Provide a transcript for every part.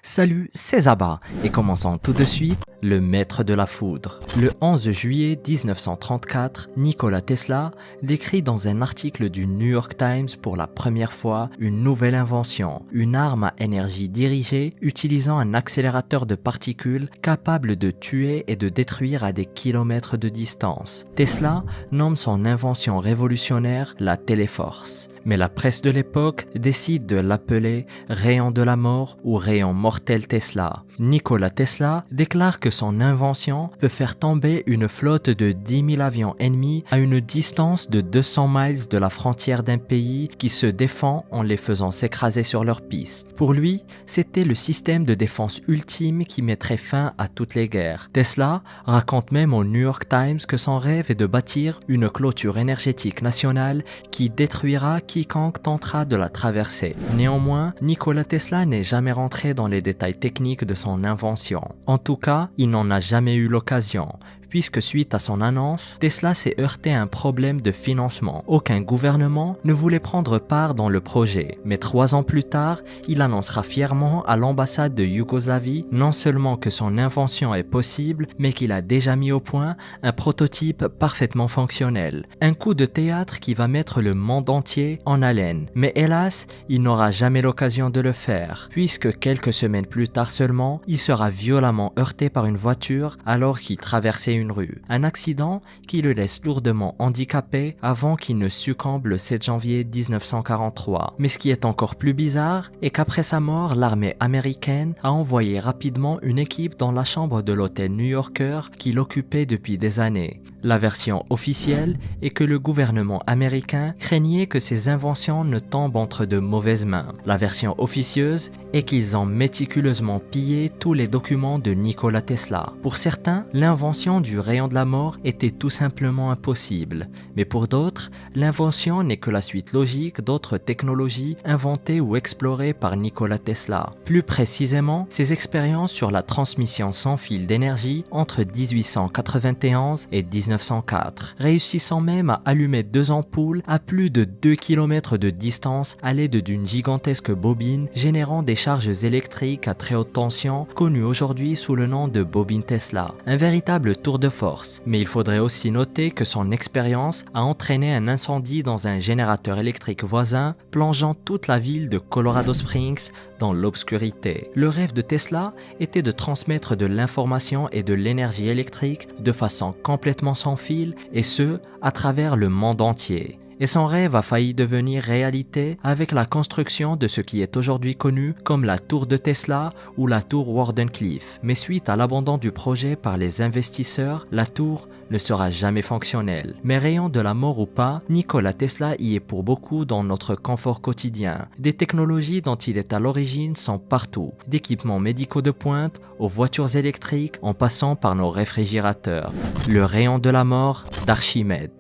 Salut, c'est Zaba et commençons tout de suite le maître de la foudre. Le 11 juillet 1934, Nikola Tesla décrit dans un article du New York Times pour la première fois une nouvelle invention, une arme à énergie dirigée utilisant un accélérateur de particules capable de tuer et de détruire à des kilomètres de distance. Tesla nomme son invention révolutionnaire la téléforce. Mais la presse de l'époque décide de l'appeler rayon de la mort ou rayon mortel Tesla. Nikola Tesla déclare que son invention peut faire tomber une flotte de 10 000 avions ennemis à une distance de 200 miles de la frontière d'un pays qui se défend en les faisant s'écraser sur leur piste. Pour lui, c'était le système de défense ultime qui mettrait fin à toutes les guerres. Tesla raconte même au New York Times que son rêve est de bâtir une clôture énergétique nationale qui détruira quiconque tentera de la traverser. Néanmoins, Nikola Tesla n'est jamais rentré dans les détails techniques de son invention. En tout cas, il n'en a jamais eu l'occasion, puisque suite à son annonce, Tesla s'est heurté à un problème de financement. Aucun gouvernement ne voulait prendre part dans le projet, mais 3 ans plus tard, il annoncera fièrement à l'ambassade de Yougoslavie non seulement que son invention est possible, mais qu'il a déjà mis au point un prototype parfaitement fonctionnel. Un coup de théâtre qui va mettre le monde entier en haleine. Mais hélas, il n'aura jamais l'occasion de le faire, puisque quelques semaines plus tard seulement, il sera violemment heurté par une voiture alors qu'il traversait une rue. Un accident qui le laisse lourdement handicapé avant qu'il ne succombe le 7 janvier 1943. Mais ce qui est encore plus bizarre est qu'après sa mort, l'armée américaine a envoyé rapidement une équipe dans la chambre de l'hôtel new-yorker qu'il occupait depuis des années. La version officielle est que le gouvernement américain craignait que ses inventions ne tombent entre de mauvaises mains. La version officieuse est qu'ils ont méticuleusement pillé tous les documents de Nikola Tesla. Pour certains, l'invention du rayon de la mort était tout simplement impossible, mais pour d'autres, l'invention n'est que la suite logique d'autres technologies inventées ou explorées par Nikola Tesla. Plus précisément, ses expériences sur la transmission sans fil d'énergie entre 1891 et 1904, réussissant même à allumer 2 ampoules à plus de 2 km de distance à l'aide d'une gigantesque bobine générant des charges électriques à très haute tension connues aujourd'hui sous le nom de bobine Tesla. Un véritable tour de force, mais il faudrait aussi noter que son expérience a entraîné un incendie dans un générateur électrique voisin, plongeant toute la ville de Colorado Springs dans l'obscurité. Le rêve de Tesla était de transmettre de l'information et de l'énergie électrique de façon complètement sans fil, et ce, à travers le monde entier. Et son rêve a failli devenir réalité avec la construction de ce qui est aujourd'hui connu comme la tour de Tesla ou la tour Wardenclyffe. Mais suite à l'abandon du projet par les investisseurs, la tour ne sera jamais fonctionnelle. Mais rayon de la mort ou pas, Nikola Tesla y est pour beaucoup dans notre confort quotidien. Des technologies dont il est à l'origine sont partout, d'équipements médicaux de pointe aux voitures électriques en passant par nos réfrigérateurs. Le rayon de la mort d'Archimède.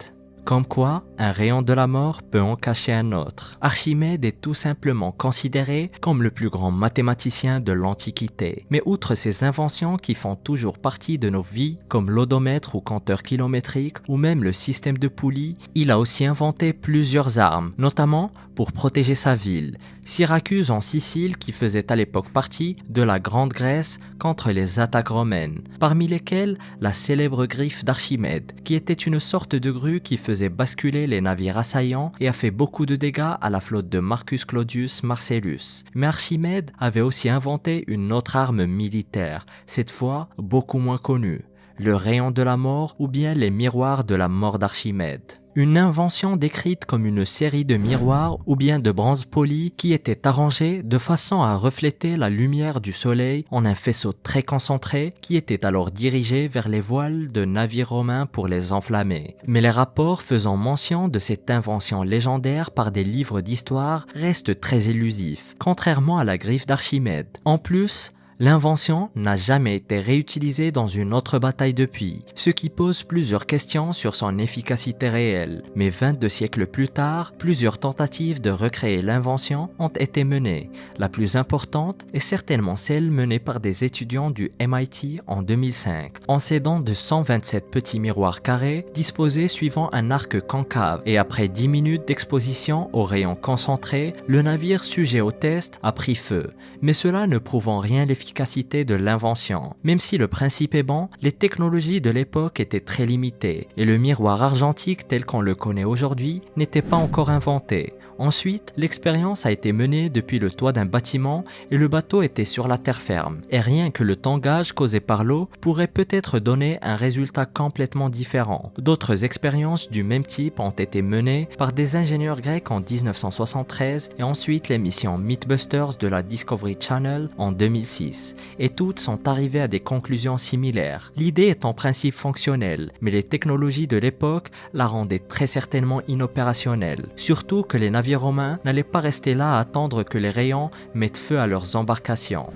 Comme quoi, un rayon de la mort peut en cacher un autre. Archimède est tout simplement considéré comme le plus grand mathématicien de l'Antiquité. Mais outre ses inventions qui font toujours partie de nos vies, comme l'odomètre ou compteur kilométrique, ou même le système de poulies, il a aussi inventé plusieurs armes, notamment pour protéger sa ville, Syracuse en Sicile qui faisait à l'époque partie de la Grande Grèce contre les attaques romaines, parmi lesquelles la célèbre griffe d'Archimède, qui était une sorte de grue qui faisait basculer les navires assaillants et a fait beaucoup de dégâts à la flotte de Marcus Claudius Marcellus. Mais Archimède avait aussi inventé une autre arme militaire, cette fois beaucoup moins connue, le rayon de la mort ou bien les miroirs de la mort d'Archimède. Une invention décrite comme une série de miroirs ou bien de bronze poli qui étaient arrangés de façon à refléter la lumière du soleil en un faisceau très concentré qui était alors dirigé vers les voiles de navires romains pour les enflammer. Mais les rapports faisant mention de cette invention légendaire par des livres d'histoire restent très élusifs, contrairement à la griffe d'Archimède. En plus, L'invention n'a jamais été réutilisée dans une autre bataille depuis, ce qui pose plusieurs questions sur son efficacité réelle. Mais 22 siècles plus tard, plusieurs tentatives de recréer l'invention ont été menées. La plus importante est certainement celle menée par des étudiants du MIT en 2005, en s'aidant de 127 petits miroirs carrés disposés suivant un arc concave. Et après 10 minutes d'exposition aux rayons concentrés, le navire sujet au test a pris feu. Mais cela ne prouvant rien l'efficacité de l'invention. Même si le principe est bon, les technologies de l'époque étaient très limitées et le miroir argentique tel qu'on le connaît aujourd'hui n'était pas encore inventé. Ensuite, l'expérience a été menée depuis le toit d'un bâtiment et le bateau était sur la terre ferme. Et rien que le tangage causé par l'eau pourrait peut-être donner un résultat complètement différent. D'autres expériences du même type ont été menées par des ingénieurs grecs en 1973 et ensuite les missions Mythbusters de la Discovery Channel en 2006. Et toutes sont arrivées à des conclusions similaires. L'idée est en principe fonctionnelle, mais les technologies de l'époque la rendaient très certainement inopérationnelle. Surtout que les navires romains n'allaient pas rester là à attendre que les rayons mettent feu à leurs embarcations.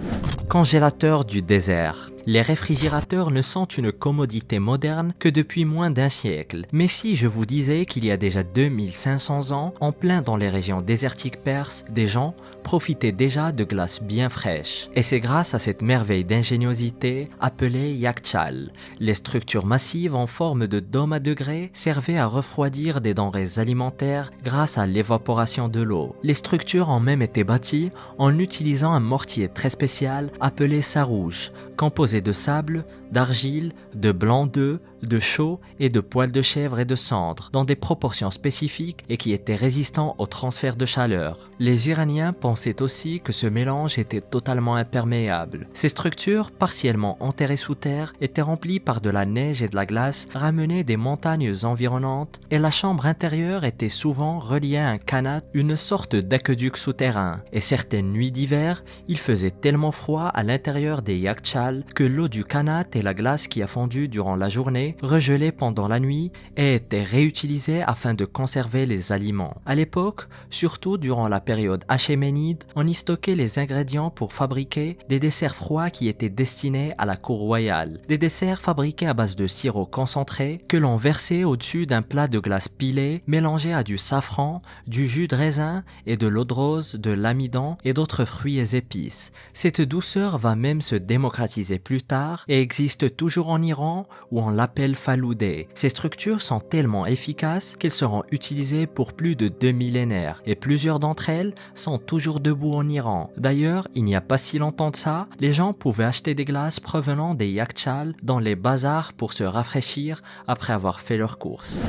Congélateur du désert. Les réfrigérateurs ne sont une commodité moderne que depuis moins d'un siècle. Mais si je vous disais qu'il y a déjà 2500 ans, en plein dans les régions désertiques perses, des gens profitaient déjà de glaces bien fraîches. Et c'est grâce à cette merveille d'ingéniosité appelée yakchal. Les structures massives en forme de dôme à degrés servaient à refroidir des denrées alimentaires grâce à l'évaporation de l'eau. Les structures ont même été bâties en utilisant un mortier très spécial appelé sarouge, composé de sable, d'argile, de blanc d'œuf, de chaux et de poils de chèvre et de cendres, dans des proportions spécifiques et qui étaient résistants au transfert de chaleur. Les Iraniens pensaient aussi que ce mélange était totalement imperméable. Ces structures, partiellement enterrées sous terre, étaient remplies par de la neige et de la glace ramenée des montagnes environnantes, et la chambre intérieure était souvent reliée à un khanat, une sorte d'aqueduc souterrain. Et certaines nuits d'hiver, il faisait tellement froid à l'intérieur des yakchals que l'eau du khanat et la glace qui a fondu durant la journée regelée pendant la nuit et étaient réutilisées afin de conserver les aliments. À l'époque, surtout durant la période achéménide, on y stockait les ingrédients pour fabriquer des desserts froids qui étaient destinés à la cour royale. Des desserts fabriqués à base de sirop concentré que l'on versait au-dessus d'un plat de glace pilée mélangé à du safran, du jus de raisin et de l'eau de rose, de l'amidon et d'autres fruits et épices. Cette douceur va même se démocratiser plus tard et existe toujours en Iran où on l'appelle faloudé. Ces structures sont tellement efficaces qu'elles seront utilisées pour plus de 2 millénaires et plusieurs d'entre elles sont toujours debout en Iran. D'ailleurs, il n'y a pas si longtemps de ça, les gens pouvaient acheter des glaces provenant des yakchals dans les bazars pour se rafraîchir après avoir fait leurs courses.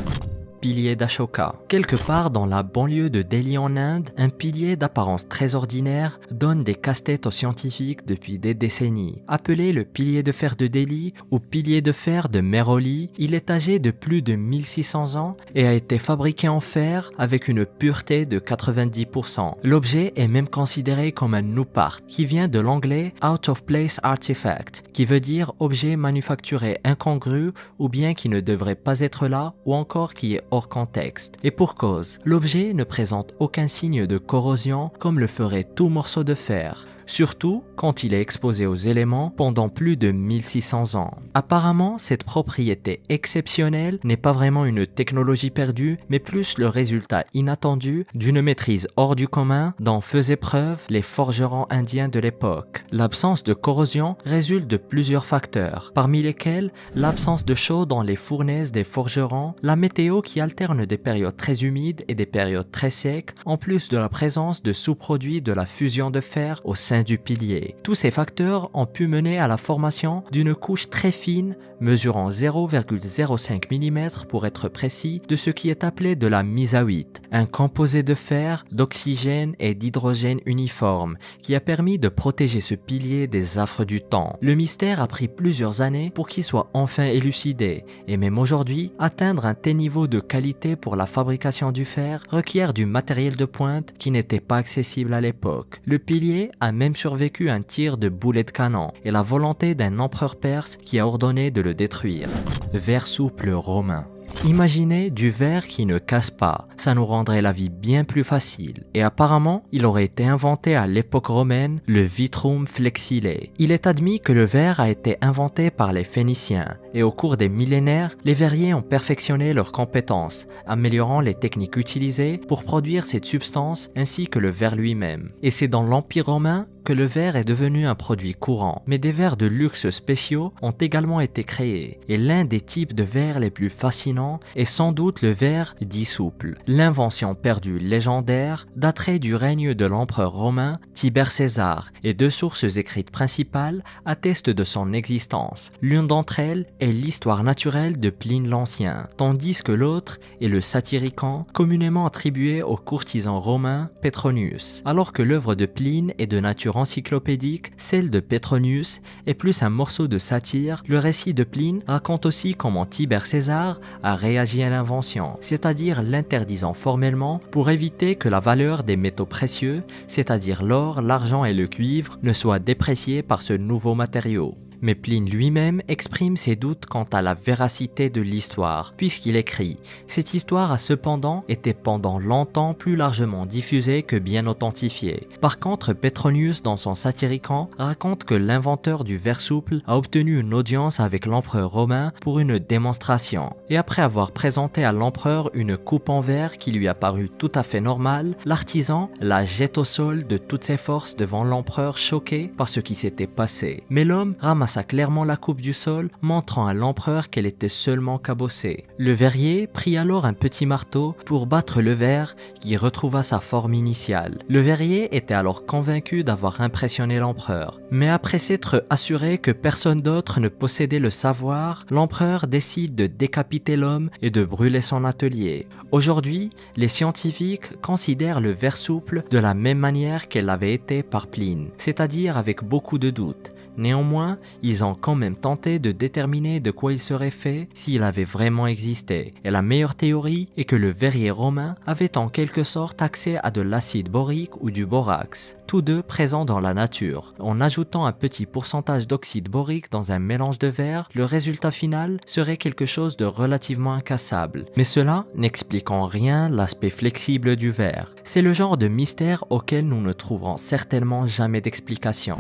Pilier d'Ashoka. Quelque part dans la banlieue de Delhi en Inde, un pilier d'apparence très ordinaire donne des casse-têtes aux scientifiques depuis des décennies. Appelé le pilier de fer de Delhi ou pilier de fer de Mehrauli, il est âgé de plus de 1600 ans et a été fabriqué en fer avec une pureté de 90%. L'objet est même considéré comme un nupart, qui vient de l'anglais out of place artifact, qui veut dire objet manufacturé incongru ou bien qui ne devrait pas être là ou encore qui est hors contexte. Et pour cause, l'objet ne présente aucun signe de corrosion comme le ferait tout morceau de fer, surtout quand il est exposé aux éléments pendant plus de 1600 ans. Apparemment, cette propriété exceptionnelle n'est pas vraiment une technologie perdue, mais plus le résultat inattendu d'une maîtrise hors du commun dont faisaient preuve les forgerons indiens de l'époque. L'absence de corrosion résulte de plusieurs facteurs, parmi lesquels l'absence de chaux dans les fournaises des forgerons, la météo qui alterne des périodes très humides et des périodes très secs, en plus de la présence de sous-produits de la fusion de fer au sein du pilier. Tous ces facteurs ont pu mener à la formation d'une couche très fine, mesurant 0,05 mm pour être précis, de ce qui est appelé de la misaouite, un composé de fer, d'oxygène et d'hydrogène uniforme, qui a permis de protéger ce pilier des affres du temps. Le mystère a pris plusieurs années pour qu'il soit enfin élucidé, et même aujourd'hui, atteindre un tel niveau de qualité pour la fabrication du fer requiert du matériel de pointe qui n'était pas accessible à l'époque. Le pilier a même survécu un tir de boulet de canon et la volonté d'un empereur perse qui a ordonné de le détruire. Verre souple romain. Imaginez du verre qui ne casse pas, ça nous rendrait la vie bien plus facile. Et apparemment, il aurait été inventé à l'époque romaine, le vitrum flexile. Il est admis que le verre a été inventé par les Phéniciens, et au cours des millénaires, les verriers ont perfectionné leurs compétences, améliorant les techniques utilisées pour produire cette substance ainsi que le verre lui-même. Et c'est dans l'Empire romain que le verre est devenu un produit courant. Mais des verres de luxe spéciaux ont également été créés, et l'un des types de verres les plus fascinants est sans doute le verre dit souple. L'invention perdue légendaire daterait du règne de l'empereur romain Tibère César, et deux sources écrites principales attestent de son existence. L'une d'entre elles est l'histoire naturelle de Pline l'Ancien, tandis que l'autre est le Satyricon, communément attribué au courtisan romain Petronius. Alors que l'œuvre de Pline est de nature encyclopédique, celle de Petronius est plus un morceau de satire. Le récit de Pline raconte aussi comment Tibère César a réagi à l'invention, c'est-à-dire l'interdisant formellement pour éviter que la valeur des métaux précieux, c'est-à-dire l'or, l'argent et le cuivre, ne soit dépréciée par ce nouveau matériau. Mais Pline lui-même exprime ses doutes quant à la véracité de l'histoire, puisqu'il écrit « Cette histoire a cependant été pendant longtemps plus largement diffusée que bien authentifiée. » Par contre, Petronius, dans son Satyricon, raconte que l'inventeur du verre souple a obtenu une audience avec l'empereur romain pour une démonstration. Et après avoir présenté à l'empereur une coupe en verre qui lui a paru tout à fait normale, l'artisan la jette au sol de toutes ses forces devant l'empereur choqué par ce qui s'était passé. Mais l'homme ramassa clairement la coupe du sol, montrant à l'empereur qu'elle était seulement cabossée. Le verrier prit alors un petit marteau pour battre le verre qui retrouva sa forme initiale. Le verrier était alors convaincu d'avoir impressionné l'empereur. Mais après s'être assuré que personne d'autre ne possédait le savoir, l'empereur décide de décapiter l'homme et de brûler son atelier. Aujourd'hui, les scientifiques considèrent le verre souple de la même manière qu'elle l'avait été par Pline, c'est-à-dire avec beaucoup de doutes. Néanmoins, ils ont quand même tenté de déterminer de quoi il serait fait s'il avait vraiment existé. Et la meilleure théorie est que le verrier romain avait en quelque sorte accès à de l'acide borique ou du borax, tous deux présents dans la nature. En ajoutant un petit pourcentage d'oxyde borique dans un mélange de verre, le résultat final serait quelque chose de relativement incassable. Mais cela n'explique en rien l'aspect flexible du verre. C'est le genre de mystère auquel nous ne trouverons certainement jamais d'explication.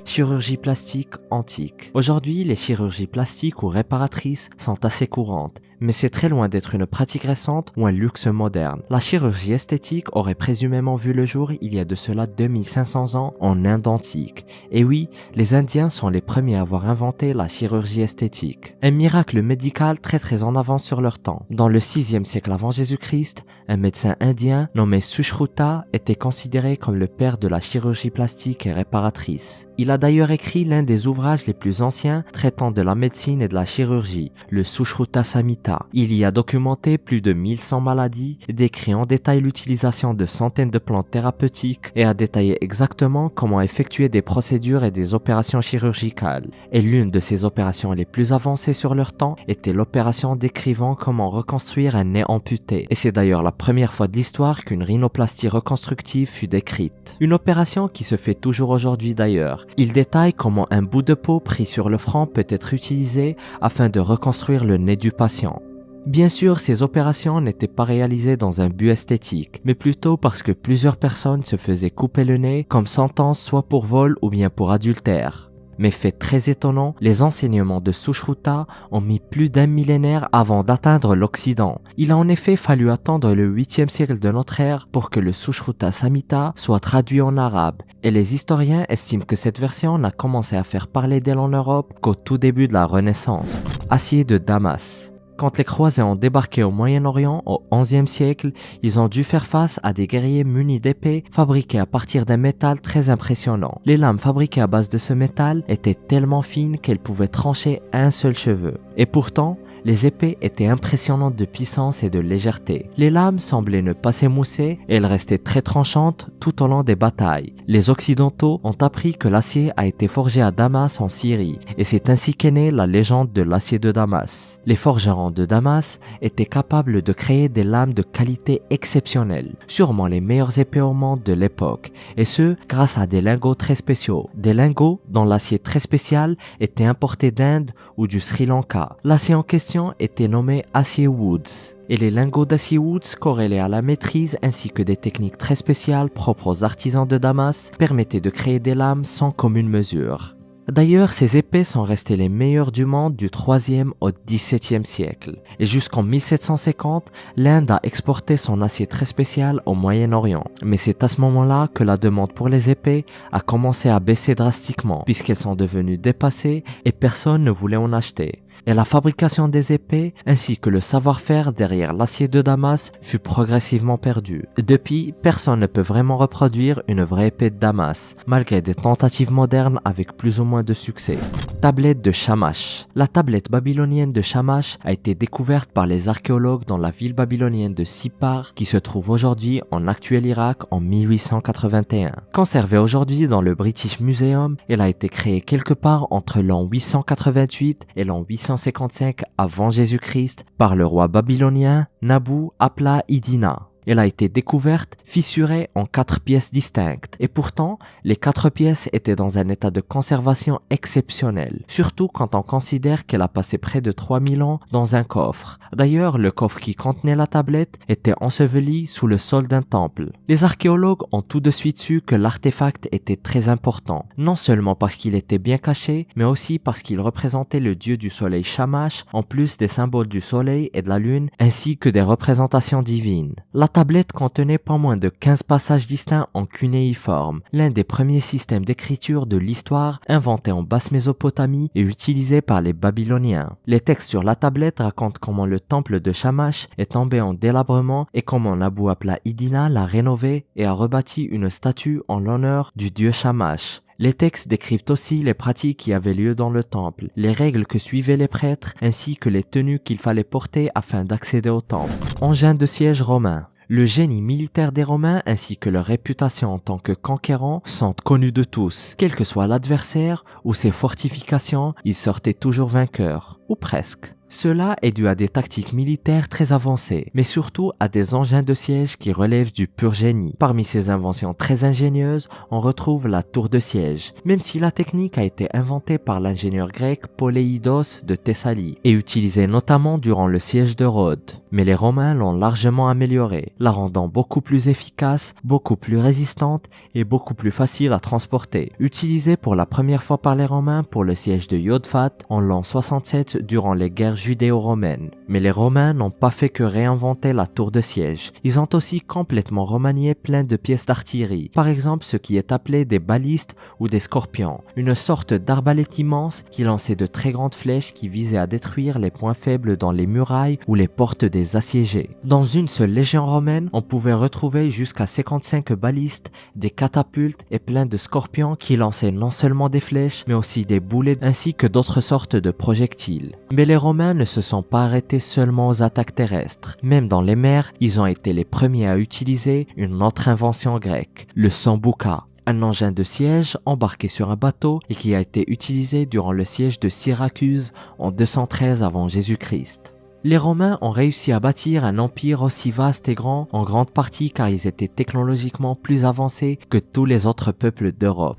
Chirurgie plastique antique. Aujourd'hui, les chirurgies plastiques ou réparatrices sont assez courantes, mais c'est très loin d'être une pratique récente ou un luxe moderne. La chirurgie esthétique aurait présumément vu le jour il y a de cela 2500 ans en Inde antique. Et oui, les Indiens sont les premiers à avoir inventé la chirurgie esthétique. Un miracle médical très en avance sur leur temps. Dans le 6e siècle avant Jésus-Christ, un médecin indien nommé Sushruta était considéré comme le père de la chirurgie plastique et réparatrice. Il a d'ailleurs écrit l'un des ouvrages les plus anciens traitant de la médecine et de la chirurgie, le Sushruta Samhita. Il y a documenté plus de 1100 maladies, décrit en détail l'utilisation de centaines de plantes thérapeutiques et a détaillé exactement comment effectuer des procédures et des opérations chirurgicales. Et l'une de ces opérations les plus avancées sur leur temps était l'opération décrivant comment reconstruire un nez amputé. Et c'est d'ailleurs la première fois de l'histoire qu'une rhinoplastie reconstructive fut décrite. Une opération qui se fait toujours aujourd'hui d'ailleurs. Il détaille comment un bout de peau pris sur le front peut être utilisé afin de reconstruire le nez du patient. Bien sûr, ces opérations n'étaient pas réalisées dans un but esthétique, mais plutôt parce que plusieurs personnes se faisaient couper le nez comme sentence soit pour vol ou bien pour adultère. Mais fait très étonnant, les enseignements de Sushruta ont mis plus d'un millénaire avant d'atteindre l'Occident. Il a en effet fallu attendre le 8e siècle de notre ère pour que le Sushruta Samhita soit traduit en arabe, et les historiens estiment que cette version n'a commencé à faire parler d'elle en Europe qu'au tout début de la Renaissance. Acier de Damas. Quand les croisés ont débarqué au Moyen-Orient au XIe siècle, ils ont dû faire face à des guerriers munis d'épées fabriquées à partir d'un métal très impressionnant. Les lames fabriquées à base de ce métal étaient tellement fines qu'elles pouvaient trancher un seul cheveu. Et pourtant, les épées étaient impressionnantes de puissance et de légèreté. Les lames semblaient ne pas s'émousser et elles restaient très tranchantes tout au long des batailles. Les Occidentaux ont appris que l'acier a été forgé à Damas en Syrie et c'est ainsi qu'est née la légende de l'acier de Damas. Les forgerons de Damas étaient capables de créer des lames de qualité exceptionnelle, sûrement les meilleures épées au monde de l'époque, et ce grâce à des lingots très spéciaux. Des lingots dont l'acier très spécial était importé d'Inde ou du Sri Lanka. L'acier en question question était nommée Acier Woods, et les lingots d'acier Woods corrélés à la maîtrise ainsi que des techniques très spéciales propres aux artisans de Damas permettaient de créer des lames sans commune mesure. D'ailleurs, ces épées sont restées les meilleures du monde du 3e au 17e siècle. Et jusqu'en 1750, l'Inde a exporté son acier très spécial au Moyen-Orient. Mais c'est à ce moment-là que la demande pour les épées a commencé à baisser drastiquement, puisqu'elles sont devenues dépassées et personne ne voulait en acheter. Et la fabrication des épées, ainsi que le savoir-faire derrière l'acier de Damas, fut progressivement perdu. Depuis, personne ne peut vraiment reproduire une vraie épée de Damas, malgré des tentatives modernes avec plus ou moins de succès. Tablette de Shamash. La tablette babylonienne de Shamash a été découverte par les archéologues dans la ville babylonienne de Sippar, qui se trouve aujourd'hui en actuel Irak en 1881. Conservée aujourd'hui dans le British Museum, elle a été créée quelque part entre l'an 888 et l'an 855 avant Jésus-Christ par le roi babylonien Nabou-Apla-Iddina. Elle a été découverte, fissurée en 4 pièces distinctes. Et pourtant, les 4 pièces étaient dans un état de conservation exceptionnel. Surtout quand on considère qu'elle a passé près de 3000 ans dans un coffre. D'ailleurs, le coffre qui contenait la tablette était enseveli sous le sol d'un temple. Les archéologues ont tout de suite su que l'artefact était très important. Non seulement parce qu'il était bien caché, mais aussi parce qu'il représentait le dieu du soleil Shamash, en plus des symboles du soleil et de la lune, ainsi que des représentations divines. La tablette contenait pas moins de 15 passages distincts en cunéiforme, l'un des premiers systèmes d'écriture de l'histoire inventé en basse Mésopotamie et utilisé par les Babyloniens. Les textes sur la tablette racontent comment le temple de Shamash est tombé en délabrement et comment Nabou-Apla-Iddina l'a rénové et a rebâti une statue en l'honneur du dieu Shamash. Les textes décrivent aussi les pratiques qui avaient lieu dans le temple, les règles que suivaient les prêtres ainsi que les tenues qu'il fallait porter afin d'accéder au temple. Engin de siège romain. Le génie militaire des Romains ainsi que leur réputation en tant que conquérants sont connus de tous. Quel que soit l'adversaire ou ses fortifications, ils sortaient toujours vainqueurs, ou presque. Cela est dû à des tactiques militaires très avancées, mais surtout à des engins de siège qui relèvent du pur génie. Parmi ces inventions très ingénieuses, on retrouve la tour de siège, même si la technique a été inventée par l'ingénieur grec Poléidos de Thessalie et utilisée notamment durant le siège de Rhodes. Mais les Romains l'ont largement améliorée, la rendant beaucoup plus efficace, beaucoup plus résistante et beaucoup plus facile à transporter. Utilisée pour la première fois par les Romains pour le siège de Yodfat en l'an 67 durant les guerres judéo-romaines. Mais les Romains n'ont pas fait que réinventer la tour de siège. Ils ont aussi complètement remanié plein de pièces d'artillerie. Par exemple, ce qui est appelé des balistes ou des scorpions. Une sorte d'arbalète immense qui lançait de très grandes flèches qui visaient à détruire les points faibles dans les murailles ou les portes des assiégés. Dans une seule légion romaine, on pouvait retrouver jusqu'à 55 balistes, des catapultes et plein de scorpions qui lançaient non seulement des flèches, mais aussi des boulets ainsi que d'autres sortes de projectiles. Mais les Romains ne se sont pas arrêtés seulement aux attaques terrestres. Même dans les mers, ils ont été les premiers à utiliser une autre invention grecque, le sambouka. Un engin de siège embarqué sur un bateau et qui a été utilisé durant le siège de Syracuse en 213 avant Jésus-Christ. Les Romains ont réussi à bâtir un empire aussi vaste et grand, en grande partie car ils étaient technologiquement plus avancés que tous les autres peuples d'Europe.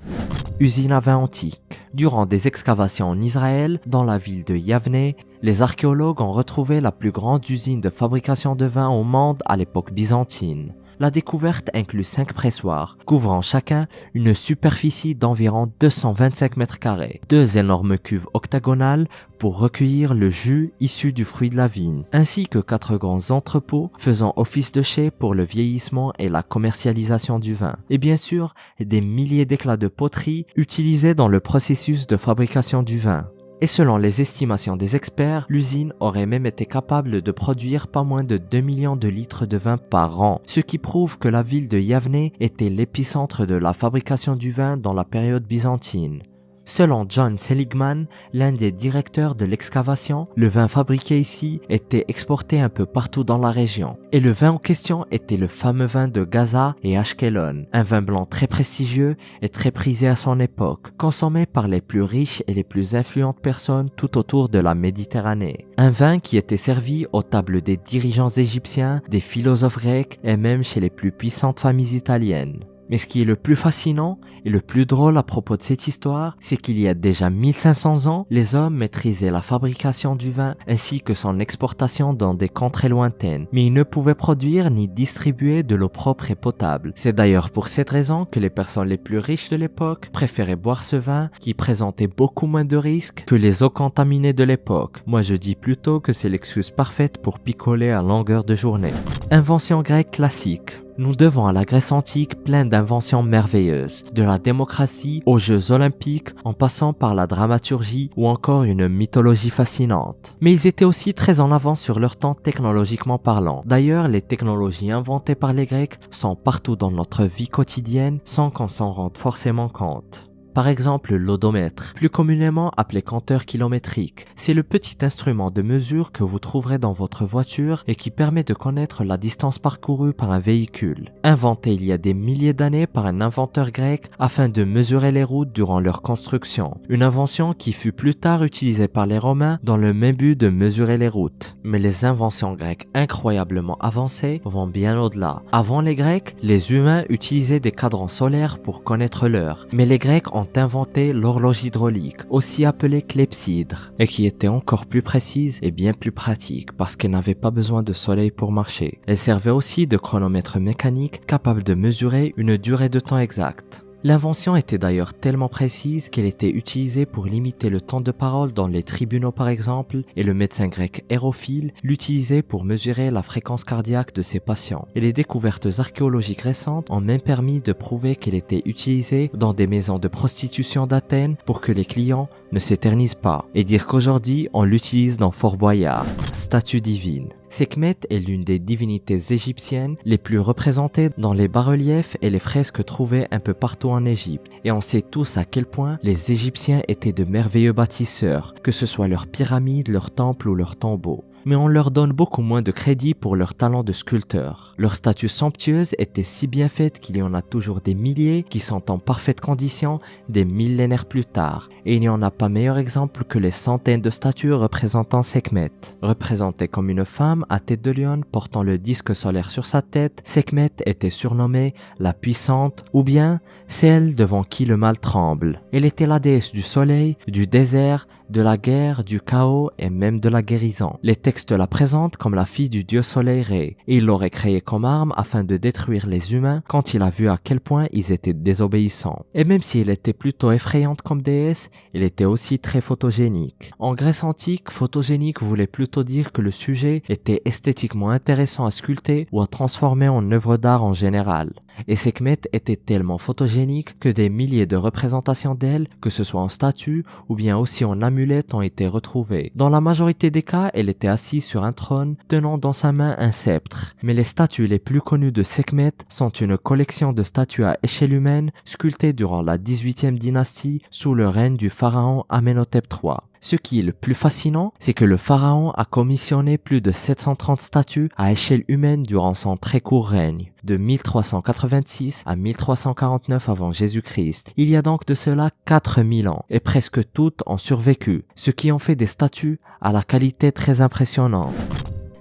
Usine à vin antique. Durant des excavations en Israël, dans la ville de Yavne, les archéologues ont retrouvé la plus grande usine de fabrication de vin au monde à l'époque byzantine. La découverte inclut 5 pressoirs, couvrant chacun une superficie d'environ 225 mètres carrés, 2 énormes cuves octagonales pour recueillir le jus issu du fruit de la vigne, ainsi que 4 grands entrepôts faisant office de chai pour le vieillissement et la commercialisation du vin. Et bien sûr, des milliers d'éclats de poterie utilisés dans le processus de fabrication du vin. Et selon les estimations des experts, l'usine aurait même été capable de produire pas moins de 2 millions de litres de vin par an, ce qui prouve que la ville de Yavne était l'épicentre de la fabrication du vin dans la période byzantine. Selon John Seligman, l'un des directeurs de l'excavation, le vin fabriqué ici était exporté un peu partout dans la région. Et le vin en question était le fameux vin de Gaza et Ashkelon, un vin blanc très prestigieux et très prisé à son époque, consommé par les plus riches et les plus influentes personnes tout autour de la Méditerranée. Un vin qui était servi aux tables des dirigeants égyptiens, des philosophes grecs et même chez les plus puissantes familles italiennes. Mais ce qui est le plus fascinant et le plus drôle à propos de cette histoire, c'est qu'il y a déjà 1500 ans, les hommes maîtrisaient la fabrication du vin ainsi que son exportation dans des contrées lointaines, mais ils ne pouvaient produire ni distribuer de l'eau propre et potable. C'est d'ailleurs pour cette raison que les personnes les plus riches de l'époque préféraient boire ce vin qui présentait beaucoup moins de risques que les eaux contaminées de l'époque. Moi je dis plutôt que c'est l'excuse parfaite pour picoler à longueur de journée. Invention grecque classique. Nous devons à la Grèce antique plein d'inventions merveilleuses, de la démocratie aux Jeux olympiques en passant par la dramaturgie ou encore une mythologie fascinante. Mais ils étaient aussi très en avance sur leur temps technologiquement parlant. D'ailleurs, les technologies inventées par les Grecs sont partout dans notre vie quotidienne sans qu'on s'en rende forcément compte. Par exemple, l'odomètre, plus communément appelé compteur kilométrique. C'est le petit instrument de mesure que vous trouverez dans votre voiture et qui permet de connaître la distance parcourue par un véhicule. Inventé il y a des milliers d'années par un inventeur grec afin de mesurer les routes durant leur construction. Une invention qui fut plus tard utilisée par les Romains dans le même but de mesurer les routes. Mais les inventions grecques incroyablement avancées vont bien au-delà. Avant les Grecs, les humains utilisaient des cadrans solaires pour connaître l'heure. Mais les Grecs ont inventé l'horloge hydraulique, aussi appelée clepsydre, et qui était encore plus précise et bien plus pratique parce qu'elle n'avait pas besoin de soleil pour marcher. Elle servait aussi de chronomètre mécanique capable de mesurer une durée de temps exacte. L'invention était d'ailleurs tellement précise qu'elle était utilisée pour limiter le temps de parole dans les tribunaux par exemple, et le médecin grec Hérophile l'utilisait pour mesurer la fréquence cardiaque de ses patients. Et les découvertes archéologiques récentes ont même permis de prouver qu'elle était utilisée dans des maisons de prostitution d'Athènes pour que les clients ne s'éternisent pas, et dire qu'aujourd'hui on l'utilise dans Fort Boyard, statue divine. Sekhmet est l'une des divinités égyptiennes les plus représentées dans les bas-reliefs et les fresques trouvées un peu partout en Égypte. Et on sait tous à quel point les Égyptiens étaient de merveilleux bâtisseurs, que ce soit leurs pyramides, leurs temples ou leurs tombeaux. Mais on leur donne beaucoup moins de crédit pour leur talent de sculpteur. Leurs statues somptueuses étaient si bien faites qu'il y en a toujours des milliers qui sont en parfaite condition des millénaires plus tard. Et il n'y en a pas meilleur exemple que les centaines de statues représentant Sekhmet. Représentée comme une femme à tête de lion portant le disque solaire sur sa tête, Sekhmet était surnommée la puissante ou bien celle devant qui le mal tremble. Elle était la déesse du soleil, du désert, de la guerre, du chaos et même de la guérison. Les textes la présentent comme la fille du dieu soleil Ré, et il l'aurait créée comme arme afin de détruire les humains quand il a vu à quel point ils étaient désobéissants. Et même si elle était plutôt effrayante comme déesse, elle était aussi très photogénique. En Grèce antique, photogénique voulait plutôt dire que le sujet était esthétiquement intéressant à sculpter ou à transformer en œuvre d'art en général. Et Sekhmet était tellement photogénique que des milliers de représentations d'elle, que ce soit en statue ou bien aussi en amulette, ont été retrouvées. Dans la majorité des cas, elle était assise sur un trône, tenant dans sa main un sceptre. Mais les statues les plus connues de Sekhmet sont une collection de statues à échelle humaine sculptées durant la 18e dynastie sous le règne du pharaon Amenhotep III. Ce qui est le plus fascinant, c'est que le pharaon a commissionné plus de 730 statues à échelle humaine durant son très court règne, de 1386 à 1349 avant Jésus-Christ. Il y a donc de cela 4000 ans, et presque toutes ont survécu, ce qui en fait des statues à la qualité très impressionnante.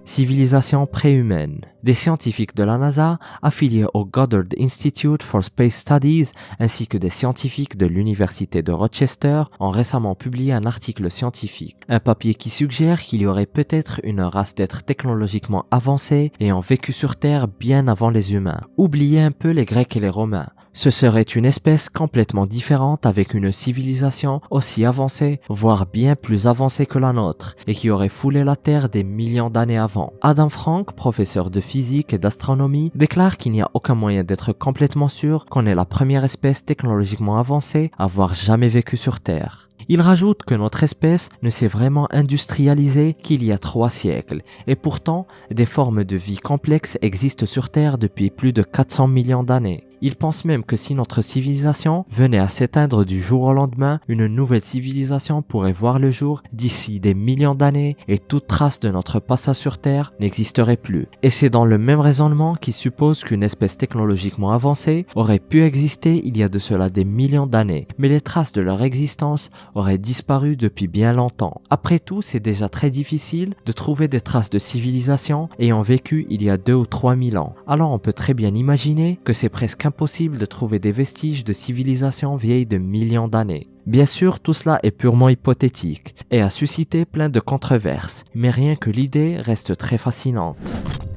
Civilisation préhumaine. Des scientifiques de la NASA affiliés au Goddard Institute for Space Studies ainsi que des scientifiques de l'université de Rochester ont récemment publié un article scientifique, un papier qui suggère qu'il y aurait peut-être une race d'êtres technologiquement avancés ayant vécu sur Terre bien avant les humains. Oubliez un peu les Grecs et les Romains. Ce serait une espèce complètement différente avec une civilisation aussi avancée, voire bien plus avancée que la nôtre, et qui aurait foulé la Terre des millions d'années avant. Adam Frank, professeur de physique et d'astronomie, déclare qu'il n'y a aucun moyen d'être complètement sûr qu'on est la première espèce technologiquement avancée à avoir jamais vécu sur Terre. Il rajoute que notre espèce ne s'est vraiment industrialisée qu'il y a 3 siècles, et pourtant, des formes de vie complexes existent sur Terre depuis plus de 400 millions d'années. Il pense même que si notre civilisation venait à s'éteindre du jour au lendemain, une nouvelle civilisation pourrait voir le jour d'ici des millions d'années et toute trace de notre passage sur Terre n'existerait plus. Et c'est dans le même raisonnement qui suppose qu'une espèce technologiquement avancée aurait pu exister il y a de cela des millions d'années, mais les traces de leur existence auraient disparu depuis bien longtemps. Après tout, c'est déjà très difficile de trouver des traces de civilisation ayant vécu il y a 2 ou 3 000 ans. Alors on peut très bien imaginer que c'est presque impossible impossible de trouver des vestiges de civilisations vieilles de millions d'années. Bien sûr, tout cela est purement hypothétique et a suscité plein de controverses, mais rien que l'idée reste très fascinante.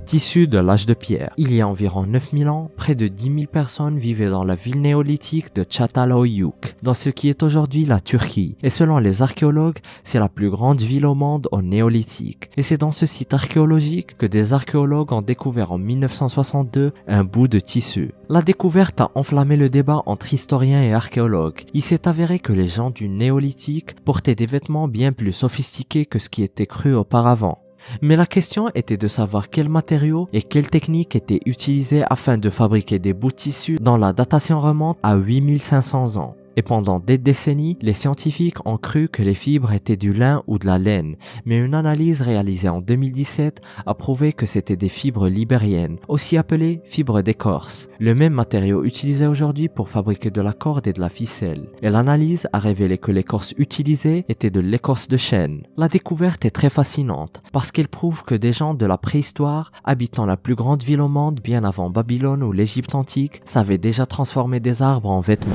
Tissu de l'âge de pierre. Il y a environ 9000 ans, près de 10 000 personnes vivaient dans la ville néolithique de Çatalhöyük, dans ce qui est aujourd'hui la Turquie. Et selon les archéologues, c'est la plus grande ville au monde au néolithique. Et c'est dans ce site archéologique que des archéologues ont découvert en 1962 un bout de tissu. La découverte a enflammé le débat entre historiens et archéologues. Il s'est avéré que les gens du néolithique portaient des vêtements bien plus sophistiqués que ce qui était cru auparavant. Mais la question était de savoir quels matériaux et quelles techniques étaient utilisés afin de fabriquer des bouts de tissu dont la datation remonte à 8500 ans. Et pendant des décennies, les scientifiques ont cru que les fibres étaient du lin ou de la laine, mais une analyse réalisée en 2017 a prouvé que c'était des fibres libériennes, aussi appelées fibres d'écorce, le même matériau utilisé aujourd'hui pour fabriquer de la corde et de la ficelle. Et l'analyse a révélé que l'écorce utilisée était de l'écorce de chêne. La découverte est très fascinante, parce qu'elle prouve que des gens de la préhistoire, habitant la plus grande ville au monde bien avant Babylone ou l'Égypte antique, savaient déjà transformer des arbres en vêtements.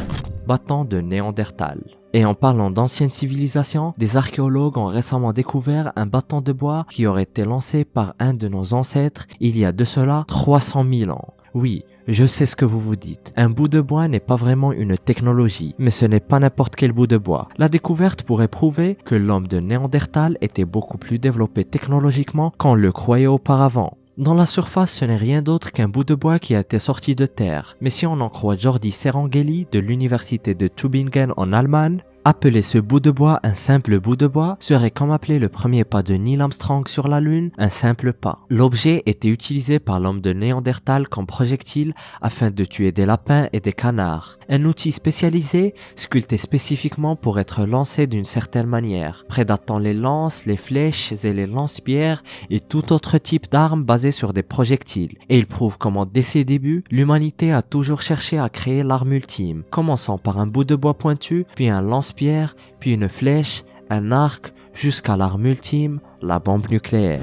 Bâton de Néandertal. Et en parlant d'anciennes civilisations, des archéologues ont récemment découvert un bâton de bois qui aurait été lancé par un de nos ancêtres il y a de cela 300 000 ans. Oui, je sais ce que vous vous dites. Un bout de bois n'est pas vraiment une technologie, mais ce n'est pas n'importe quel bout de bois. La découverte pourrait prouver que l'homme de Néandertal était beaucoup plus développé technologiquement qu'on le croyait auparavant. Dans la surface, ce n'est rien d'autre qu'un bout de bois qui a été sorti de terre. Mais si on en croit Jordi Serangeli de l'université de Tübingen en Allemagne, appeler ce bout de bois un simple bout de bois serait comme appeler le premier pas de Neil Armstrong sur la Lune un simple pas. L'objet était utilisé par l'homme de Néandertal comme projectile afin de tuer des lapins et des canards. Un outil spécialisé, sculpté spécifiquement pour être lancé d'une certaine manière, prédatant les lances, les flèches et les lance-pierres et tout autre type d'armes basées sur des projectiles. Et il prouve comment dès ses débuts, l'humanité a toujours cherché à créer l'arme ultime, commençant par un bout de bois pointu, puis un lance-pierre, puis une flèche, un arc, jusqu'à l'arme ultime, la bombe nucléaire.